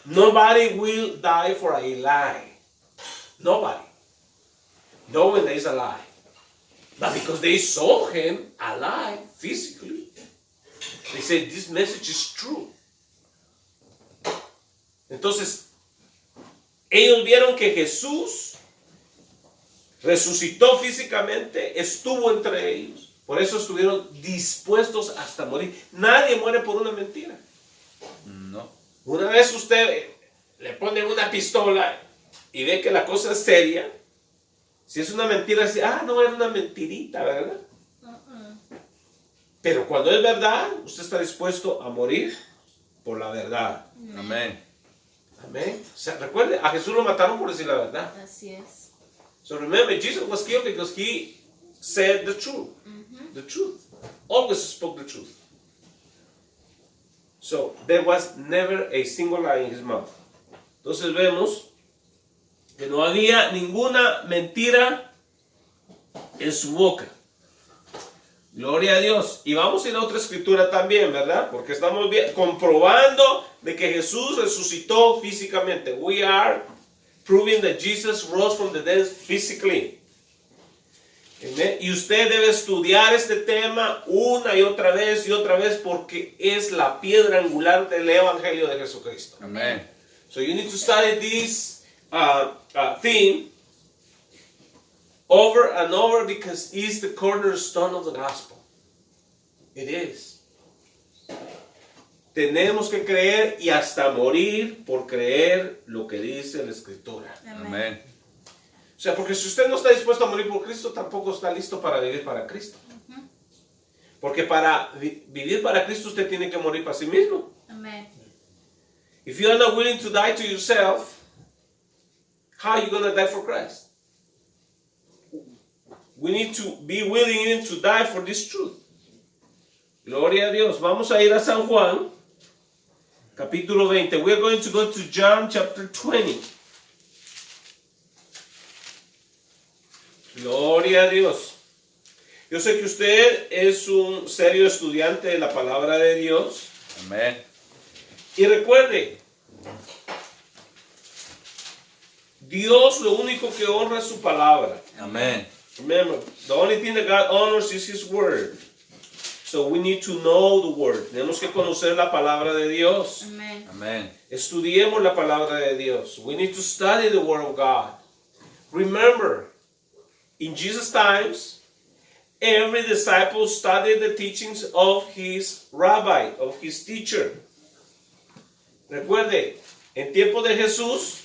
Nobody will die for a lie. Nobody. Knowing there is a lie. But because they saw him alive physically, they said this message is true. Entonces, ellos vieron que Jesús resucitó físicamente, estuvo entre ellos. Por eso estuvieron dispuestos hasta morir. Nadie muere por una mentira. No. Una vez usted le pone una pistola y ve que la cosa es seria, si es una mentira, dice, no, era una mentirita, ¿verdad? Pero cuando es verdad, usted está dispuesto a morir por la verdad. Amén. Amén. O sea, recuerde, a Jesús lo mataron por decir la verdad. Así es. So remember, Jesus was killed because he said the truth. The truth. Always spoke the truth. So there was never a single lie in his mouth. Entonces vemos que no había ninguna mentira en su boca. Gloria a Dios. Y vamos a ir a otra escritura también, ¿verdad? Porque estamos comprobando de que Jesús resucitó físicamente. We are proving that Jesus rose from the dead physically. Amen. Y usted debe estudiar este tema una y otra vez porque es la piedra angular del Evangelio de Jesucristo. Amén. So you need to study this theme over and over because it's the cornerstone of the gospel. It is. Tenemos que creer y hasta morir por creer lo que dice la Escritura. Amén. O sea, porque si usted no está dispuesto a morir por Cristo, tampoco está listo para vivir para Cristo. Porque para vivir para Cristo usted tiene que morir para sí mismo. Amén. If you are not willing to die to yourself, how are you going to die for Christ? We need to be willing even to die for this truth. Gloria a Dios. Vamos a ir a San Juan, capítulo 20. We're going to go to John chapter 20. Gloria a Dios. Yo sé que usted es un serio estudiante de la palabra de Dios. Amén. Y recuerde, Dios lo único que honra es su palabra. Amén. Remember, the only thing that God honors is His Word. So we need to know the Word. Tenemos que conocer la palabra de Dios. Amén. Amén. Estudiemos la palabra de Dios. We need to study the Word of God. Remember, in Jesus' times, every disciple studied the teachings of his rabbi, of his teacher. Recuerde, en tiempo de Jesús,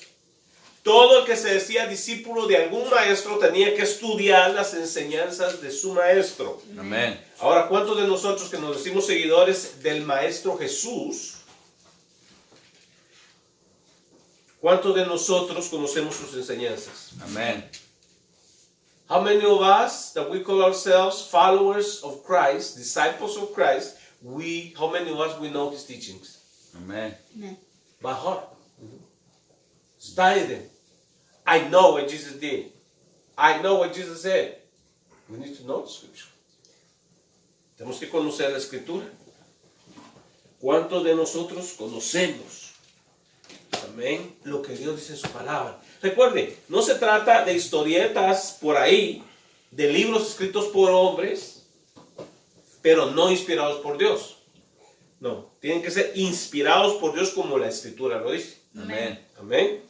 todo el que se decía discípulo de algún maestro tenía que estudiar las enseñanzas de su maestro. Amén. Ahora, ¿cuántos de nosotros que nos decimos seguidores del maestro Jesús, cuántos de nosotros conocemos sus enseñanzas? Amén. How many of us that we call ourselves followers of Christ, disciples of Christ, how many of us we know his teachings? Amén. Amén. By heart. Study them. I know what Jesus did. I know what Jesus said. We need to know the scripture. Tenemos que conocer la escritura. ¿Cuántos de nosotros conocemos? Amén. Lo que Dios dice en su palabra. Recuerde, no se trata de historietas por ahí, de libros escritos por hombres, pero no inspirados por Dios. No, tienen que ser inspirados por Dios como la escritura lo dice. Amén. Amén.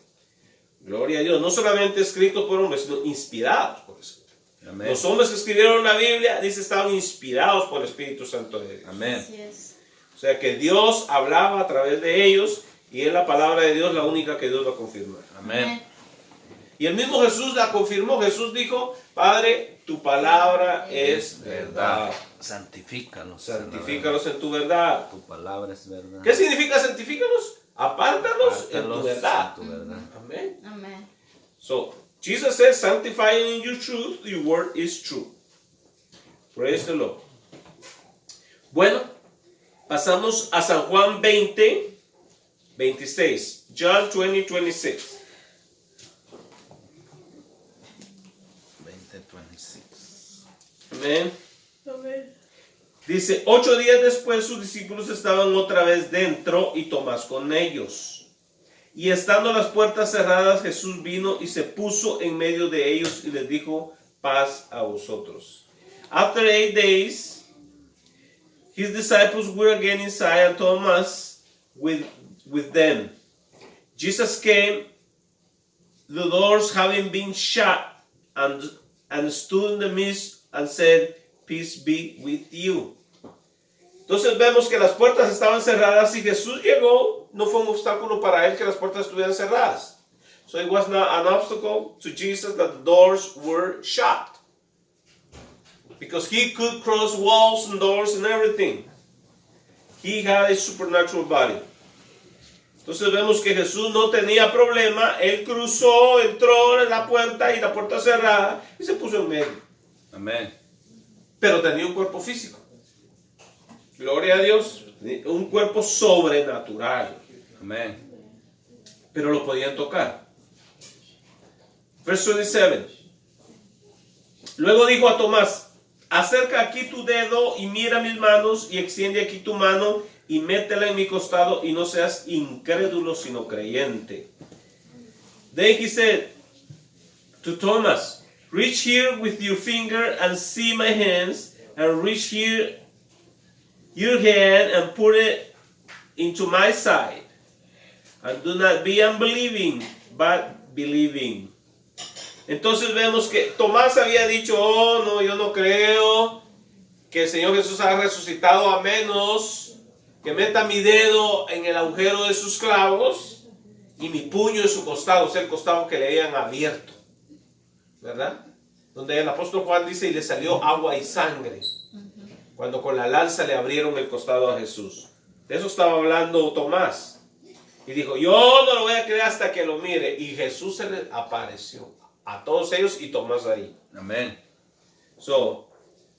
Gloria a Dios. No solamente escritos por hombres, sino inspirados por Dios. Amén. Los hombres que escribieron la Biblia, dice, estaban inspirados por el Espíritu Santo de Dios. Amén. Así es. O sea que Dios hablaba a través de ellos y es la palabra de Dios la única que Dios va a confirmar. Amén. Y el mismo Jesús la confirmó. Jesús dijo, Padre, tu palabra es verdad. Santifícalos. Santifícalos en tu verdad. Tu palabra es verdad. ¿Qué significa santifícalos? Apártalos en tu Apártalos verdad. en tu verdad. Amén. Amén. So, Jesus says, sanctifying in your truth, your word is true. Praise the Lord. Bueno, pasamos a San Juan 20, 26. John 20, 26. 20:26. Amén. Dice, 8 días después sus discípulos estaban otra vez dentro y Tomás con ellos. Y estando las puertas cerradas, Jesús vino y se puso en medio de ellos y les dijo, paz a vosotros. After 8 days, his disciples were again inside and Thomas with them. Jesus came, the doors having been shut, and stood in the midst and said, peace be with you. Entonces vemos que las puertas estaban cerradas y Jesús llegó, no fue un obstáculo para él que las puertas estuvieran cerradas. So it was not an obstacle to Jesus that the doors were shut. because he could cross walls and doors and everything. He had a supernatural body. Entonces vemos que Jesús no tenía problema. Él cruzó, entró en la puerta y la puerta cerrada y se puso en medio. Amén. Pero tenía un cuerpo físico. Gloria a Dios. Un cuerpo sobrenatural. Amén. Pero lo podían tocar. Verse 27. Luego dijo a Tomás: acerca aquí tu dedo y mira mis manos, y extiende aquí tu mano y métela en mi costado, y no seas incrédulo sino creyente. Then he said to Thomas, reach here with your finger and see my hands, and reach here your hand and put it into my side. And do not be unbelieving, but believing. Entonces vemos que Tomás había dicho: oh no, yo no creo que el Señor Jesús ha resucitado a menos que meta mi dedo en el agujero de sus clavos y mi puño en su costado, o sea, el costado que le habían abierto, ¿verdad? Donde el apóstol Juan dice: y le salió agua y sangre, cuando con la lanza le abrieron el costado a Jesús. De eso estaba hablando Tomás. Y dijo: yo no lo voy a creer hasta que lo mire. Y Jesús se le apareció a todos ellos y Tomás ahí. Amén. So,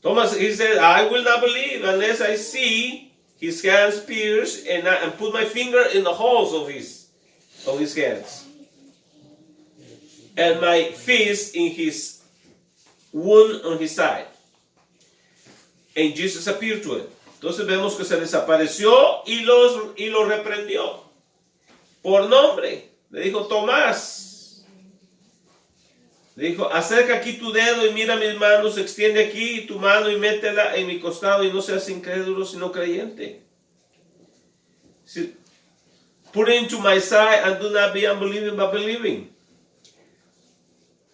Thomas, he said, I will not believe unless I see his hands pierced and put my finger in the holes of his hands, and my fist in his wound on his side. And Jesus appeared to him. Entonces vemos que se desapareció y lo reprendió por nombre. Le dijo: Tomás, le dijo: acerca aquí tu dedo y mira mis manos, extiende aquí tu mano y métela en mi costado, y no seas incrédulo sino creyente. Put it into my side and do not be unbelieving but believing.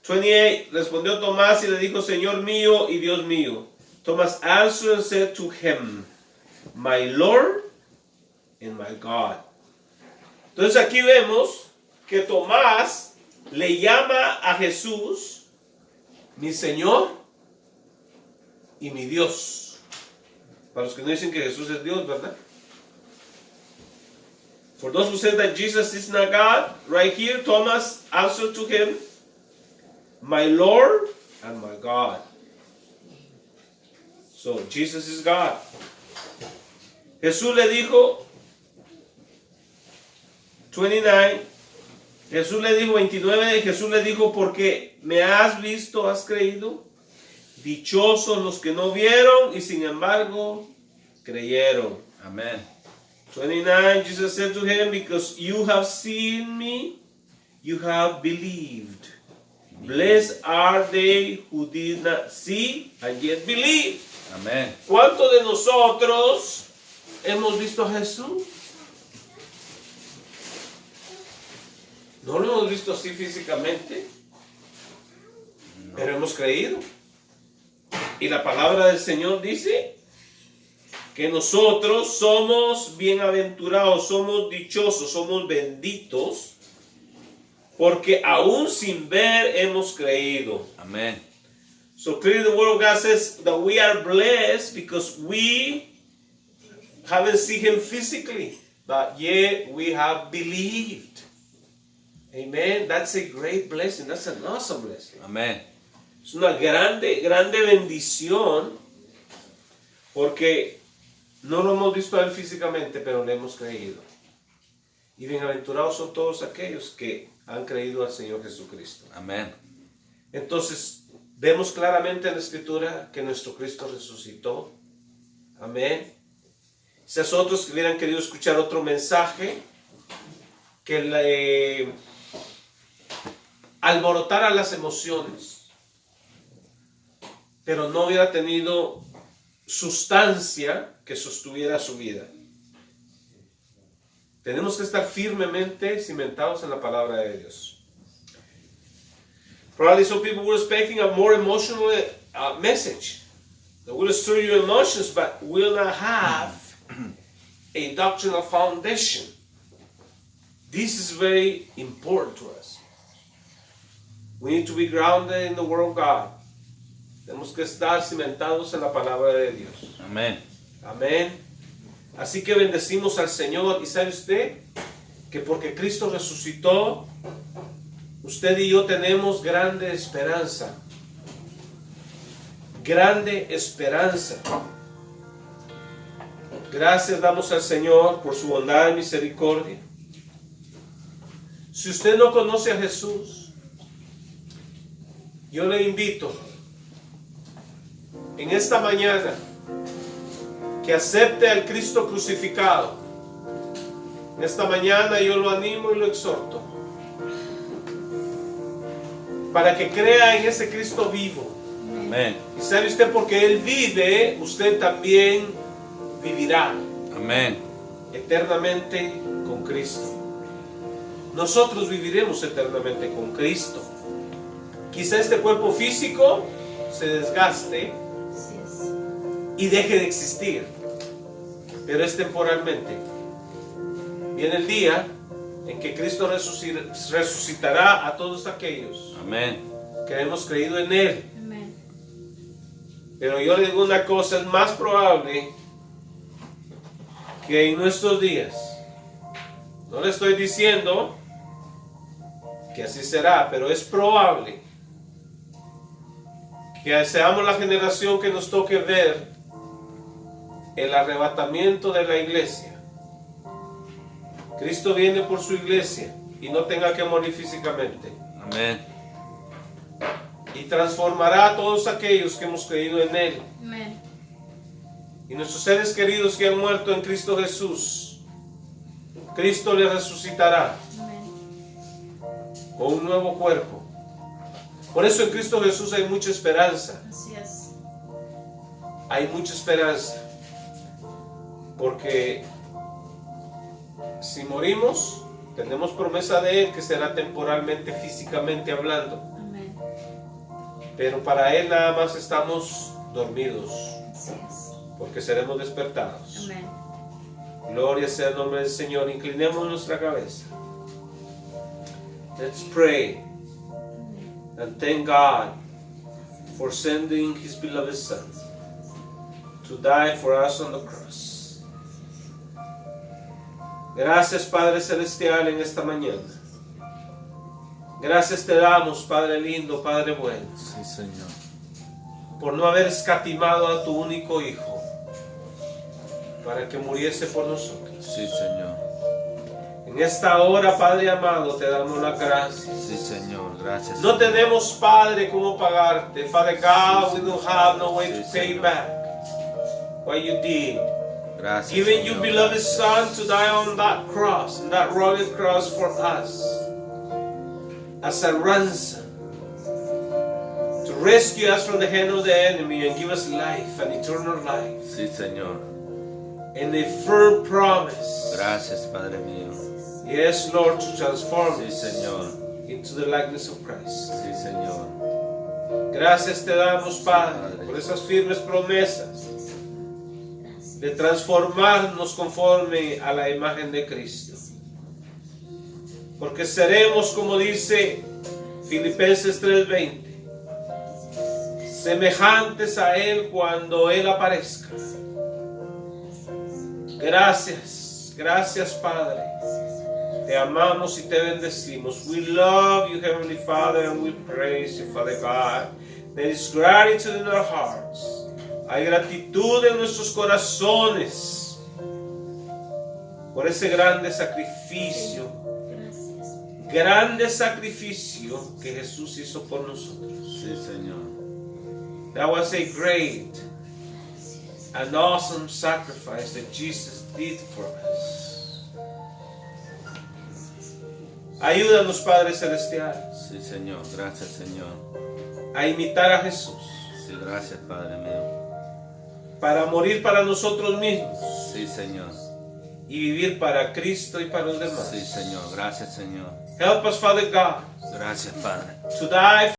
28. Respondió Tomás y le dijo: Señor mío y Dios mío. Thomas answered and said to him, my Lord and my God. Entonces aquí vemos que Tomás le llama a Jesús mi Señor y mi Dios. Para los que no dicen que Jesús es Dios, ¿verdad? For those who say that Jesus is not God, right here Thomas answered to him, my Lord and my God. So Jesus is God. Jesús le dijo, 29, Jesús le dijo, 29, Jesús le dijo: porque me has visto, has creído. Dichosos los que no vieron y sin embargo creyeron. Amén. 29, Jesus said to him, because you have seen me, you have believed. Blessed are they who did not see and yet believe. Amén. ¿Cuántos de nosotros hemos visto a Jesús? No lo hemos visto así físicamente, pero hemos creído. Y la palabra del Señor dice que nosotros somos bienaventurados, somos dichosos, somos benditos, porque aún sin ver hemos creído. Amén. So clearly the word of God says that we are blessed because we haven't seen him physically, but yet we have believed. Amen. That's a great blessing. That's an awesome blessing. Amén. Es una grande bendición, porque no lo hemos visto a él físicamente, pero le hemos creído. Y bienaventurados son todos aquellos que han creído al Señor Jesucristo. Amén. Entonces, vemos claramente en la Escritura que nuestro Cristo resucitó. Amén. Si otros hubieran querido escuchar otro mensaje que le alborotara las emociones, pero no hubiera tenido sustancia que sostuviera su vida. Tenemos que estar firmemente cimentados en la palabra de Dios. Probably some people were expecting a more emotional message that will stir your emotions, but will not have a doctrinal foundation. This is very important to us. We need to be grounded in the Word of God. Tenemos que estar cimentados en la palabra de Dios. Amén. Amén. Así que bendecimos al Señor. ¿Y sabe usted? Que porque Cristo resucitó, usted y yo tenemos grande esperanza. Grande esperanza. Gracias damos al Señor por su bondad y misericordia. Si usted no conoce a Jesús, yo le invito en esta mañana que acepte al Cristo crucificado. Esta mañana yo lo animo y lo exhorto para que crea en ese Cristo vivo. Amén. Y sabe usted, porque Él vive, usted también vivirá Amén. eternamente con Cristo. Nosotros viviremos eternamente con Cristo. Quizá este cuerpo físico se desgaste Así es. y deje de existir, pero es temporalmente. Viene el día en que Cristo resucitará a todos aquellos Amén. que hemos creído en Él. Amén. Pero yo le digo una cosa, es más probable que en nuestros días, no le estoy diciendo que así será, pero es probable que seamos la generación que nos toque ver el arrebatamiento de la iglesia. Cristo viene por su iglesia y no tenga que morir físicamente. Amén. Y transformará a todos aquellos que hemos creído en Él. Amén. Y nuestros seres queridos que han muerto en Cristo Jesús, Cristo les resucitará Amén. con un nuevo cuerpo. Por eso en Cristo Jesús hay mucha esperanza. Así es. Hay mucha esperanza. Porque si morimos, tenemos promesa de Él que será temporalmente, físicamente hablando. Amén. Pero para Él nada más estamos dormidos, Así es. porque seremos despertados. Amén. Gloria sea el nombre del Señor. Inclinemos nuestra cabeza. Let's pray and thank God for sending His beloved Son to die for us on the cross. Gracias, Padre Celestial, en esta mañana. Gracias te damos, Padre lindo, Padre bueno, Sí, Señor. por no haber escatimado a tu único Hijo para que muriese por nosotros. Sí, Señor. En esta hora, Padre amado, te damos las gracias. Sí, Señor. Gracias. No tenemos, Padre, cómo pagarte. Father God, we don't have no way to Sí, pay Señor. back what you did. Gracias. Giving your Señor. beloved Son to die on that cross, on that rugged cross for us, as a ransom, to rescue us from the hand of the enemy and give us life, an eternal life, Sí, Señor. and a firm promise. Gracias, Padre mío. Yes, Lord, to transform Sí, us Señor. into the likeness of Christ. Sí, Señor. Gracias te damos, Padre, por esas firmes promesas de transformarnos conforme a la imagen de Cristo. Porque seremos, como dice Filipenses 3:20, semejantes a Él cuando Él aparezca. Gracias, gracias, Padre. Te amamos y te bendecimos. We love you, Heavenly Father, and we praise you, Father God. There is gratitude in our hearts. Hay gratitud en nuestros corazones por ese grande sacrificio, que Jesús hizo por nosotros. Sí, Señor. That was a great and awesome sacrifice that Jesus did for us. Ayúdanos, Padre Celestial, Sí, Señor. Gracias, Señor. a imitar a Jesús, Sí, gracias, Padre mío. para morir para nosotros mismos Sí, Señor. y vivir para Cristo y para los demás. Sí, Señor. Gracias, Señor. Help us, Father God, Gracias, Padre. to die